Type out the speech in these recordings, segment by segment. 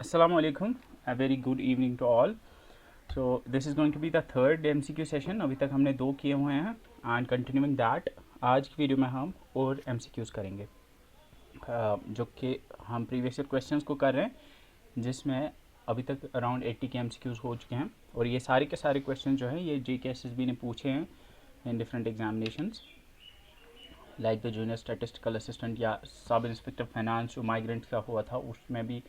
Assalamu alaikum, a very good evening to all. So this is going to be the third MCQ session. अभी तक हमने 2 किए हुए हैं and continuing that आज की वीडियो में हम और MCQs करेंगे जो कि हम प्रीवियस क्वेश्चंस को कर रहे हैं, जिसमें अभी तक अराउंड 80 के MCQs हो चुके हैं और ये सारे के सारे क्वेश्चन जो हैं ये JKSSB ने पूछे हैं in different examinations like the junior statistical assistant या सब इंस्पेक्टर फाइनेंस जो माइग्रेंट का हुआ था, उसमें भी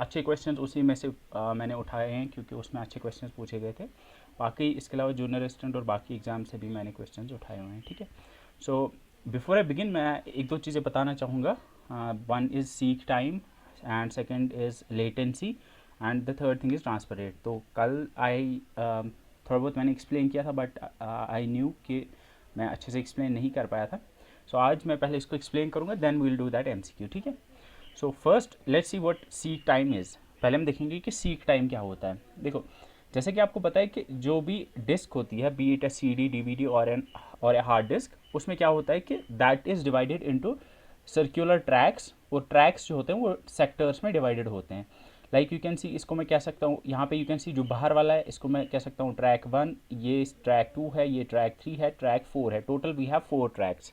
अच्छे क्वेश्चंस उसी में से मैंने उठाए हैं क्योंकि उसमें अच्छे क्वेश्चंस पूछे गए थे। बाकी इसके अलावा जूनियर असिस्टेंट और बाकी एग्ज़ाम से भी मैंने क्वेश्चंस उठाए हुए हैं। ठीक है, सो बिफोर आई बिगिन मैं एक दो चीज़ें बताना चाहूँगा। One is seek time and second is latency and the third thing is transfer rate. तो कल थोड़ा बहुत मैंने एक्सप्लेन किया था बट आई न्यू कि मैं अच्छे से एक्सप्लेन नहीं कर पाया था। सो आज मैं पहले इसको एक्सप्लेन करूँगा, then we will do that MCQ। ठीक है, so first let's see what seek time is. पहले हम देखेंगे कि सीक टाइम क्या होता है। देखो, जैसे कि आपको पता है कि जो भी डिस्क होती है, B it A CD, DVD और ए हार्ड डिस्क, उसमें क्या होता है कि that is divided into circular tracks, और ट्रैक्स जो होते हैं वो सेक्टर्स में डिवाइडेड होते हैं। लाइक यू कैन सी, इसको मैं कह सकता हूँ, यहाँ पे यू कैन सी जो बाहर वाला है इसको मैं कह सकता हूँ ट्रैक 1, ये ट्रैक 2 है, ये ट्रैक 3 है, ट्रैक 4 है। Total we have 4 tracks.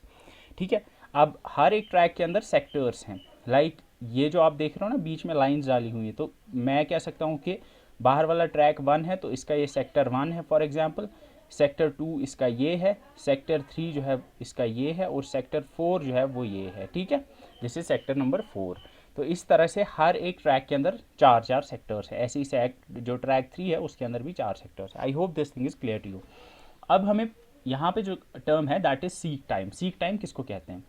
ठीक है, अब हर एक ट्रैक के अंदर सेक्टर्स हैं। लाइक ये जो आप देख रहे हो ना बीच में लाइंस डाली हुई है, तो मैं कह सकता हूँ कि बाहर वाला ट्रैक 1 है तो इसका ये सेक्टर 1 है फॉर एग्जांपल, सेक्टर 2 इसका ये है, सेक्टर 3 जो है इसका ये है, और सेक्टर 4 जो है वो ये है। ठीक है, दिस इज सेक्टर नंबर 4। तो इस तरह से हर एक ट्रैक के अंदर 4 सेक्टर्स है। ऐसे ही जो ट्रैक 3 है उसके अंदर भी 4 सेक्टर्स है। I hope this thing is clear to you. अब हमें यहाँ पे जो टर्म है that is seek time. Seek time किसको कहते हैं?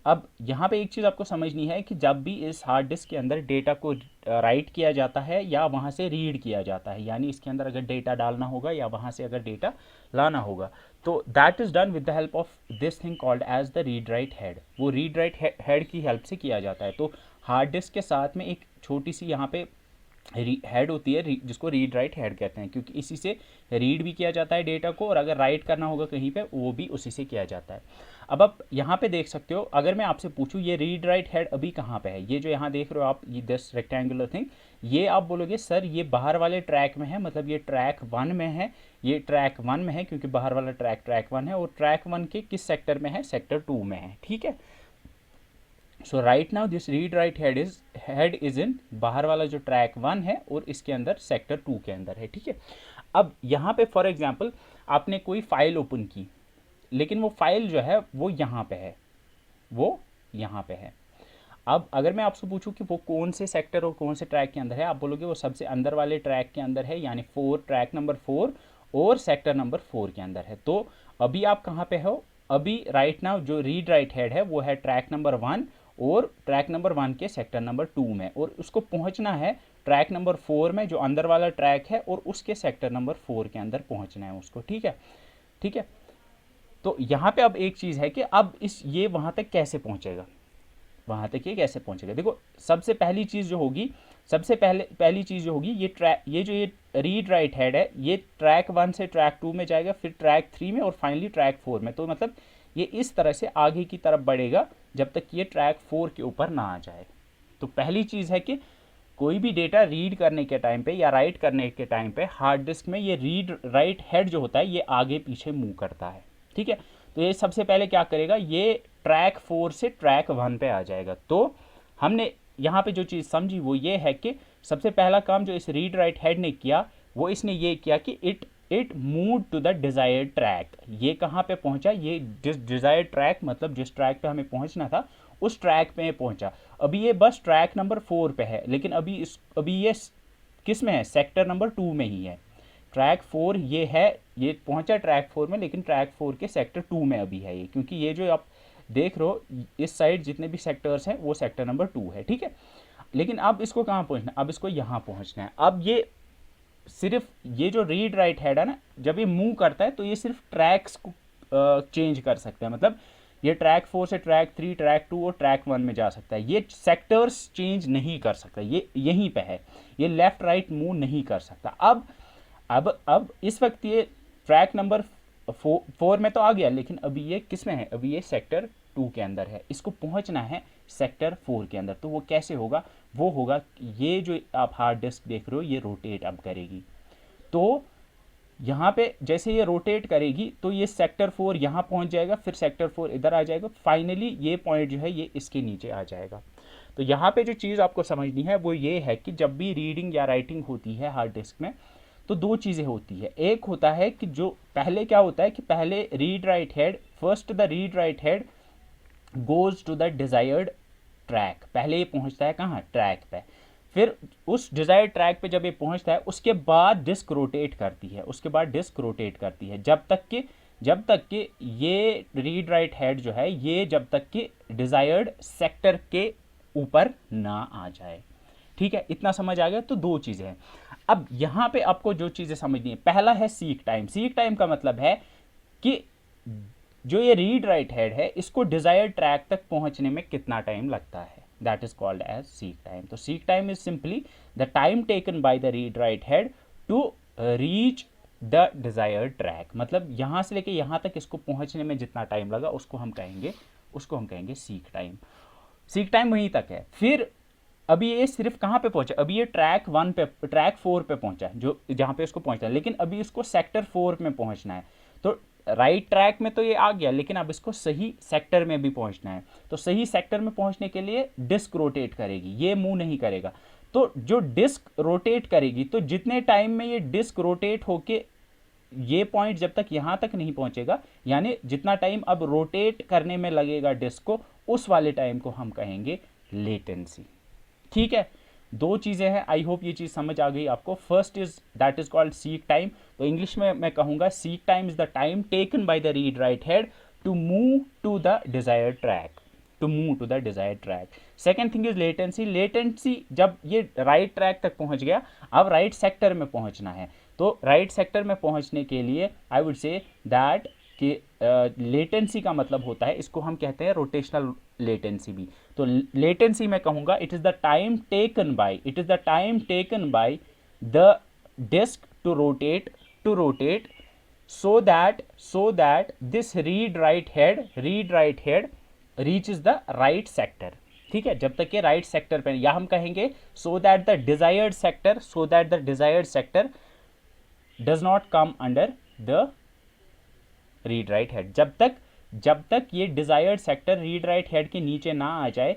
अब यहाँ पे एक चीज़ आपको समझनी है कि जब भी इस हार्ड डिस्क के अंदर डेटा को राइट किया जाता है या वहाँ से रीड किया जाता है, यानी इसके अंदर अगर डेटा डालना होगा या वहाँ से अगर डेटा लाना होगा, तो that is done with the help of this thing called as the read write head. वो रीड राइट हेड की हेल्प से किया जाता है। तो हार्ड डिस्क के साथ में एक छोटी सी यहाँ पे हेड होती है जिसको रीड राइट हेड कहते हैं, क्योंकि इसी से रीड भी किया जाता है डेटा को, और अगर राइट करना होगा कहीं पे वो भी उसी से किया जाता है। अब आप यहाँ पे देख सकते हो, अगर मैं आपसे पूछूं ये रीड राइट हेड अभी कहाँ पे है, ये जो यहाँ देख रहे हो आप, ये दिस रेक्टेंगुलर थिंग, ये आप बोलोगे सर ये बाहर वाले ट्रैक में है, मतलब ये ट्रैक 1 में है, ये ट्रैक 1 में है क्योंकि बाहर वाला ट्रैक 1 है, और ट्रैक 1 के किस सेक्टर में है? सेक्टर 2 में है। ठीक है, so right now this read write head is in बाहर वाला जो ट्रैक 1 है और इसके अंदर सेक्टर 2 के अंदर है। ठीक है, अब यहाँ पे फॉर एग्जांपल आपने कोई फाइल ओपन की, लेकिन वो फाइल जो है वो यहाँ पे है, वो यहाँ पे है। अब अगर मैं आपसे पूछूं कि वो कौन से सेक्टर और कौन से ट्रैक के अंदर है, आप बोलोगे वो सबसे अंदर वाले ट्रैक के अंदर है, यानी ट्रैक नंबर 4 और सेक्टर नंबर 4 के अंदर है। तो अभी आप कहाँ पे हो? अभी राइट नाउ जो रीड राइट हेड है वो है ट्रैक नंबर 1 और ट्रैक नंबर 1 के सेक्टर नंबर 2 में, और उसको पहुंचना है ट्रैक नंबर 4 में जो अंदर वाला ट्रैक है, और उसके सेक्टर नंबर 4 के अंदर पहुंचना है उसको। ठीक है, ठीक है, तो यहाँ पे अब एक चीज़ है कि अब ये वहाँ तक कैसे पहुँचेगा, वहाँ तक ये कैसे पहुँचेगा? देखो, सबसे पहली चीज़ जो होगी, सबसे पहली चीज़ जो होगी, ये रीड राइट हेड है, ये ट्रैक 1 से ट्रैक 2 में जाएगा, फिर ट्रैक 3 में, और फाइनली ट्रैक 4 में। तो मतलब ये इस तरह से आगे की तरफ बढ़ेगा जब तक ये ट्रैक 4 के ऊपर ना आ जाए। तो पहली चीज़ है कि कोई भी डेटा रीड करने के टाइम पे या राइट करने के टाइम पे हार्ड डिस्क में ये रीड राइट हेड जो होता है ये आगे पीछे मूव करता है। ठीक है, तो ये सबसे पहले क्या करेगा, ये ट्रैक 4 से ट्रैक 1 पे आ जाएगा। तो हमने यहाँ पे जो चीज़ समझी वो ये है कि सबसे पहला काम जो इस रीड राइट हेड ने किया वो इसने ये किया कि it move to the desired track. ये कहाँ पे पहुँचा? ये डिज़ायर्ड ट्रैक, मतलब जिस ट्रैक पे हमें पहुँचना था उस ट्रैक पे पहुँचा। अभी ये बस ट्रैक नंबर 4 पे है, लेकिन अभी ये किस में है? सेक्टर नंबर 2 में ही है। ट्रैक 4 ये है, ये पहुंचा ट्रैक 4 में, लेकिन ट्रैक 4 के सेक्टर 2 में अभी है ये, क्योंकि ये जो आप देख रहे हो इस साइड जितने भी सेक्टर्स हैं वो सेक्टर नंबर 2 है। ठीक है, लेकिन अब इसको कहाँ पहुंचना है? अब इसको यहाँ पहुंचना है। अब ये सिर्फ ये जो रीड राइट हेड है ना, जब ये मूव करता है तो ये सिर्फ ट्रैक्स को चेंज कर सकता है, मतलब ये ट्रैक 4 से ट्रैक 3, ट्रैक 2 और ट्रैक 1 में जा सकता है। ये सेक्टर्स चेंज नहीं कर सकता, ये यहीं पे है, ये लेफ्ट राइट मूव नहीं कर सकता। अब इस वक्त ये ट्रैक नंबर 4 में तो आ गया, लेकिन अभी ये किस में है? अभी ये सेक्टर 2 के अंदर है, इसको पहुंचना है सेक्टर 4 के अंदर। तो वो कैसे होगा, वो होगा ये जो आप हार्ड डिस्क देख रहे हो ये रोटेट अब करेगी। तो यहाँ पे जैसे ये रोटेट करेगी तो ये सेक्टर 4 यहाँ पहुँच जाएगा, फिर सेक्टर 4 इधर आ जाएगा, फाइनली ये पॉइंट जो है ये इसके नीचे आ जाएगा। तो यहाँ पे जो चीज़ आपको समझनी है वो ये है कि जब भी रीडिंग या राइटिंग होती है हार्ड डिस्क में तो दो चीज़ें होती है। एक होता है कि जो पहले क्या होता है कि पहले read write head, first the read write head goes to the desired track, पहले ये पहुँचता है कहाँ, ट्रैक पे। फिर उस डिज़ायर्ड ट्रैक पे जब ये पहुँचता है उसके बाद डिस्क रोटेट करती है, उसके बाद डिस्क रोटेट करती है जब तक कि ये रीड राइट हेड जो है ये जब तक कि डिज़ायर्ड सेक्टर के ऊपर ना आ जाए। ठीक है, इतना समझ आ गया। तो दो चीज़ें हैं। अब यहाँ पे आपको जो चीज़ें समझनी है, पहला है सीक टाइम। सीक टाइम का मतलब है कि जो ये रीड राइट हेड है इसको डिज़ायर्ड ट्रैक तक पहुँचने में कितना टाइम लगता है, that is called as seek time. तो seek time is simply the time taken by the read write head to reach the desired track. मतलब यहाँ से लेके यहाँ तक इसको पहुँचने में जितना टाइम लगा उसको हम कहेंगे सीक टाइम। सीक टाइम वहीं तक है। फिर अभी ये सिर्फ कहाँ पे पहुंचा, अभी ये ट्रैक 4 पे पहुंचा है, जो जहाँ पे इसको पहुंचना है, लेकिन अभी इसको सेक्टर 4 में पहुंचना है। तो राइट ट्रैक में तो ये आ गया, लेकिन अब इसको सही सेक्टर में भी पहुंचना है। तो सही सेक्टर में पहुंचने के लिए डिस्क रोटेट करेगी, ये मूव नहीं करेगा। तो जो डिस्क रोटेट करेगी, तो जितने टाइम में ये डिस्क रोटेट होके ये पॉइंट जब तक यहाँ तक नहीं पहुंचेगा, यानी जितना टाइम अब रोटेट करने में लगेगा डिस्क को, उस वाले टाइम को हम कहेंगे लेटेंसी। ठीक है, दो चीज़ें हैं। आई होप ये चीज़ समझ आ गई आपको। First is that is called seek time. तो इंग्लिश में मैं कहूँगा seek time is the time taken by the read write head to move to the desired track. Second thing is latency. Latency, जब ये राइट ट्रैक तक पहुँच गया, अब राइट सेक्टर में पहुँचना है। तो राइट सेक्टर में पहुँचने के लिए आई वुड से दैट कि लेटेंसी का मतलब होता है, इसको हम कहते हैं रोटेशनल लेटेंसी भी। तो लेटेंसी मैं कहूँगा it is the time taken by the disk to rotate so that this read right head reaches the right sector। ठीक है, जब तक ये राइट सेक्टर पे, या हम कहेंगे so that the desired sector does not come under the read right head। जब तक ये desired sector read write head के नीचे ना आ जाए,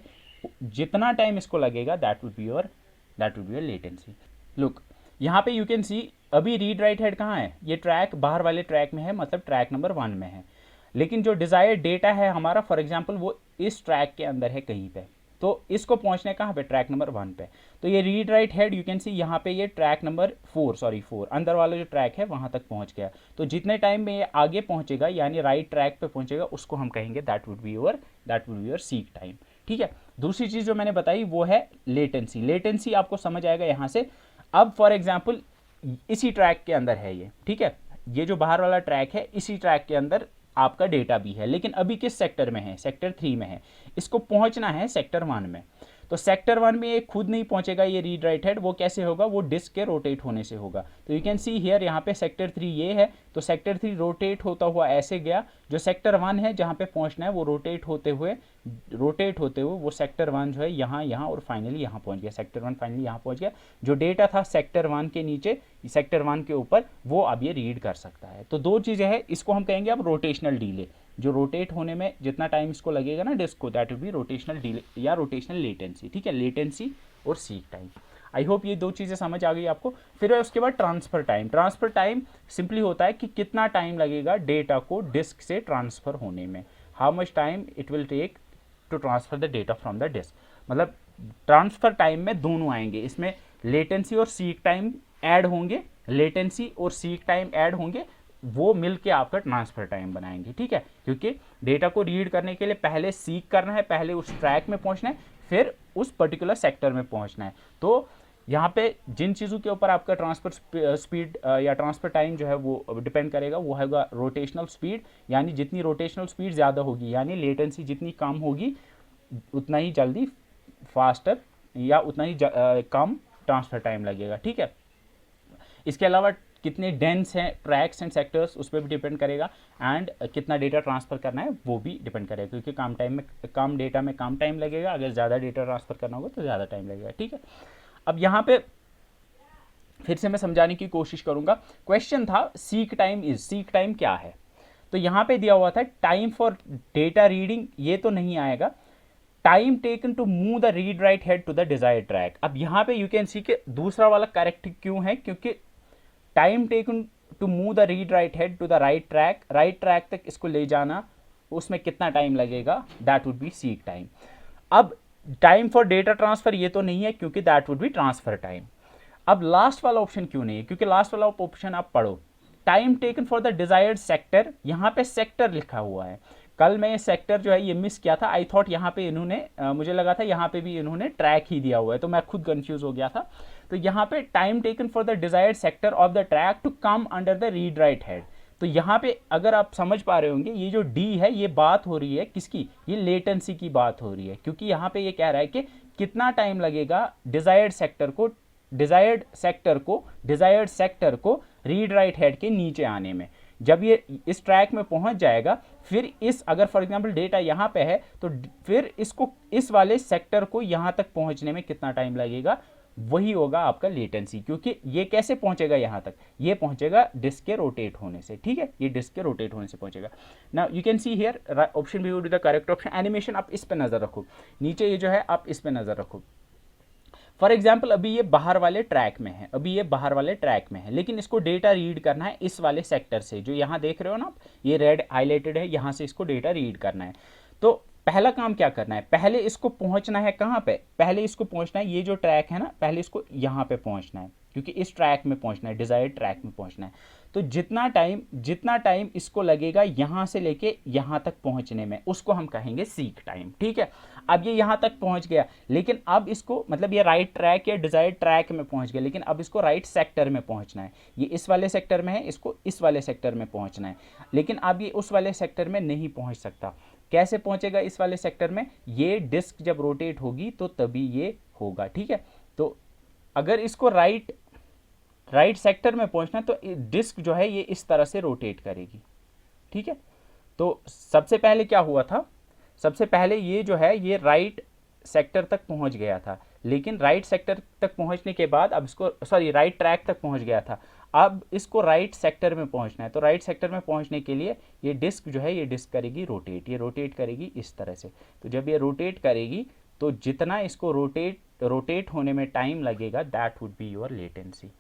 जितना टाइम इसको लगेगा that would be your latency. Look, यहाँ पे यू कैन सी अभी रीड राइट हेड कहाँ है, ये ट्रैक बाहर वाले ट्रैक में है, मतलब ट्रैक नंबर 1 में है। लेकिन जो डिज़ायर्ड डेटा है हमारा, फॉर एग्जांपल वो इस ट्रैक के अंदर है कहीं पे, तो इसको पहुंचने कहाँ पे, ट्रैक नंबर 1 पे। तो ये read write head you can सी यहाँ पे ये ट्रैक नंबर 4 अंदर वाला जो ट्रैक है वहाँ तक पहुँच गया। तो जितने टाइम में ये आगे पहुँचेगा, यानी राइट ट्रैक पे पहुँचेगा, उसको हम कहेंगे that would be your seek time. ठीक है, दूसरी चीज़ जो मैंने बताई वो है लेटेंसी। लेटेंसी आपको समझ आएगा यहाँ से। अब फॉर एग्जाम्पल इसी ट्रैक के अंदर है ये, ठीक है, ये जो बाहर वाला ट्रैक है, इसी ट्रैक के अंदर आपका डेटा भी है, लेकिन अभी किस सेक्टर में है, सेक्टर 3 में है। इसको पहुंचना है सेक्टर 1 में। तो सेक्टर 1 में ये खुद नहीं पहुंचेगा ये रीड राइट हेड, वो कैसे होगा, वो डिस्क के रोटेट होने से होगा। तो यू कैन सी हियर, यहाँ पे सेक्टर 3 ये है, तो सेक्टर 3 रोटेट होता हुआ ऐसे गया। जो सेक्टर 1 है जहाँ पे पहुँचना है वो रोटेट होते हुए वो सेक्टर 1 जो है यहाँ और फाइनली यहाँ पहुँच गया। सेक्टर 1 फाइनली यहाँ पहुँच गया। जो डेटा था सेक्टर 1 के नीचे, सेक्टर 1 के ऊपर, वो अब ये रीड कर सकता है। तो दो चीज़ें हैं, इसको हम कहेंगे अब रोटेशनल डिले। जो रोटेट होने में जितना टाइम इसको लगेगा ना डिस्क को, that will be rotational delay या रोटेशनल लेटेंसी। ठीक है, लेटेंसी और सीक टाइम। आई होप ये दो चीज़ें समझ आ गई आपको। फिर उसके बाद transfer time. Transfer time simply होता है कि कितना टाइम लगेगा डेटा को डिस्क से ट्रांसफ़र होने में, how much time it will take to transfer the data from the disk. मतलब ट्रांसफ़र टाइम में दोनों आएंगे, इसमें लेटेंसी और सीक टाइम ऐड होंगे, लेटेंसी और सीक टाइम ऐड होंगे, वो मिलके आपका ट्रांसफ़र टाइम बनाएंगे। ठीक है, क्योंकि डेटा को रीड करने के लिए पहले सीक करना है, पहले उस ट्रैक में पहुंचना है, फिर उस पर्टिकुलर सेक्टर में पहुंचना है। तो यहाँ पे जिन चीज़ों के ऊपर आपका ट्रांसफ़र स्पीड या ट्रांसफ़र टाइम जो है वो डिपेंड करेगा, वो है रोटेशनल स्पीड। यानी जितनी रोटेशनल स्पीड ज़्यादा होगी, यानी लेटेंसी जितनी कम होगी, उतना ही जल्दी फास्टर या उतना ही कम ट्रांसफ़र टाइम लगेगा। ठीक है, इसके अलावा कितने डेंस हैं ट्रैक्स एंड सेक्टर्स उस पर भी डिपेंड करेगा, एंड कितना डेटा ट्रांसफ़र करना है वो भी डिपेंड करेगा, क्योंकि कम डेटा में कम टाइम लगेगा, अगर ज़्यादा डेटा ट्रांसफ़र करना होगा तो ज़्यादा टाइम लगेगा। ठीक है, अब यहाँ पे फिर से मैं समझाने की कोशिश करूँगा। क्वेश्चन था सीक टाइम क्या है, तो यहाँ पे दिया हुआ था टाइम फॉर डेटा रीडिंग, ये तो नहीं आएगा। Time taken to move the read write head to the desired track, अब यहाँ पे यू कैन सी के दूसरा वाला करेक्ट क्यों है, क्योंकि time taken to move the read write head to the right track तक इसको ले जाना, उसमें कितना टाइम लगेगा, that would be seek time. अब टाइम फॉर डेटा ट्रांसफर ये तो नहीं है, क्योंकि that would be transfer time. अब लास्ट वाला ऑप्शन क्यों नहीं है, क्योंकि लास्ट वाला ऑप्शन आप पढ़ो, time taken for the desired sector, यहाँ पे सेक्टर लिखा हुआ है। कल मैं ये सेक्टर जो है ये मिस किया था, आई थॉट यहाँ पे इन्होंने मुझे लगा था यहाँ पे भी इन्होंने ट्रैक ही दिया हुआ है, तो मैं खुद कंफ्यूज हो गया था। तो यहाँ पे time taken for the desired sector of the track to come under the read write head, तो यहाँ पे अगर आप समझ पा रहे होंगे ये जो डी है ये बात हो रही है किसकी, ये लेटेंसी की बात हो रही है, क्योंकि यहाँ पे ये कह रहा है कि कितना टाइम लगेगा डिजायर्ड सेक्टर को रीड राइट हेड के नीचे आने में। जब ये इस ट्रैक में पहुंच जाएगा, फिर इस अगर फॉर एग्जांपल डेटा यहाँ पे है तो फिर इसको इस वाले सेक्टर को यहाँ तक पहुंचने में कितना टाइम लगेगा, वही होगा आपका लेटेंसी। क्योंकि ये कैसे पहुंचेगा यहाँ तक, ये पहुंचेगा डिस्क के रोटेट होने से। ठीक है, ये डिस्क के रोटेट होने से पहुंचेगा। Now you can see here option B would be the correct option. Animation आप इस पे नजर रखो, नीचे ये जो है आप इस पे नजर रखो। फॉर एग्जाम्पल अभी ये बाहर वाले ट्रैक में है, लेकिन इसको डेटा रीड करना है इस वाले सेक्टर से, जो यहाँ देख रहे हो ना आप, ये रेड हाईलाइटेड है, यहाँ से इसको डेटा रीड करना है। तो पहला काम क्या करना है, पहले इसको पहुँचना है कहाँ पे, पहले इसको पहुँचना है, ये जो ट्रैक है ना, पहले इसको यहाँ पे पहुँचना है, क्योंकि इस ट्रैक में पहुँचना है, डिजायर्ड ट्रैक में पहुँचना है। तो जितना टाइम इसको लगेगा यहाँ से लेके यहाँ तक पहुँचने में, उसको हम कहेंगे सीक टाइम। ठीक है, अब ये यहाँ तक पहुँच गया, लेकिन अब इसको मतलब ये राइट ट्रैक या डिजायर्ड ट्रैक में पहुँच गया, लेकिन अब इसको राइट सेक्टर में पहुँचना है। ये इस वाले सेक्टर में है, इसको इस वाले सेक्टर में पहुँचना है, लेकिन अब ये उस वाले सेक्टर में नहीं पहुँच सकता। कैसे पहुँचेगा इस वाले सेक्टर में, ये डिस्क जब रोटेट होगी तो तभी ये होगा। ठीक है, तो अगर इसको राइट सेक्टर में पहुंचना तो डिस्क जो है ये इस तरह से रोटेट करेगी। ठीक है, तो सबसे पहले क्या हुआ था, सबसे पहले ये जो है ये राइट सेक्टर तक पहुंच गया था, लेकिन राइट सेक्टर तक पहुंचने के बाद अब इसको राइट ट्रैक तक पहुंच गया था, अब इसको राइट सेक्टर में पहुंचना है। तो राइट सेक्टर में पहुंचने के लिए ये डिस्क जो है ये डिस्क करेगी रोटेट, ये रोटेट करेगी इस तरह से। तो जब ये रोटेट करेगी तो जितना इसको रोटेट होने में टाइम लगेगा, that would be your latency.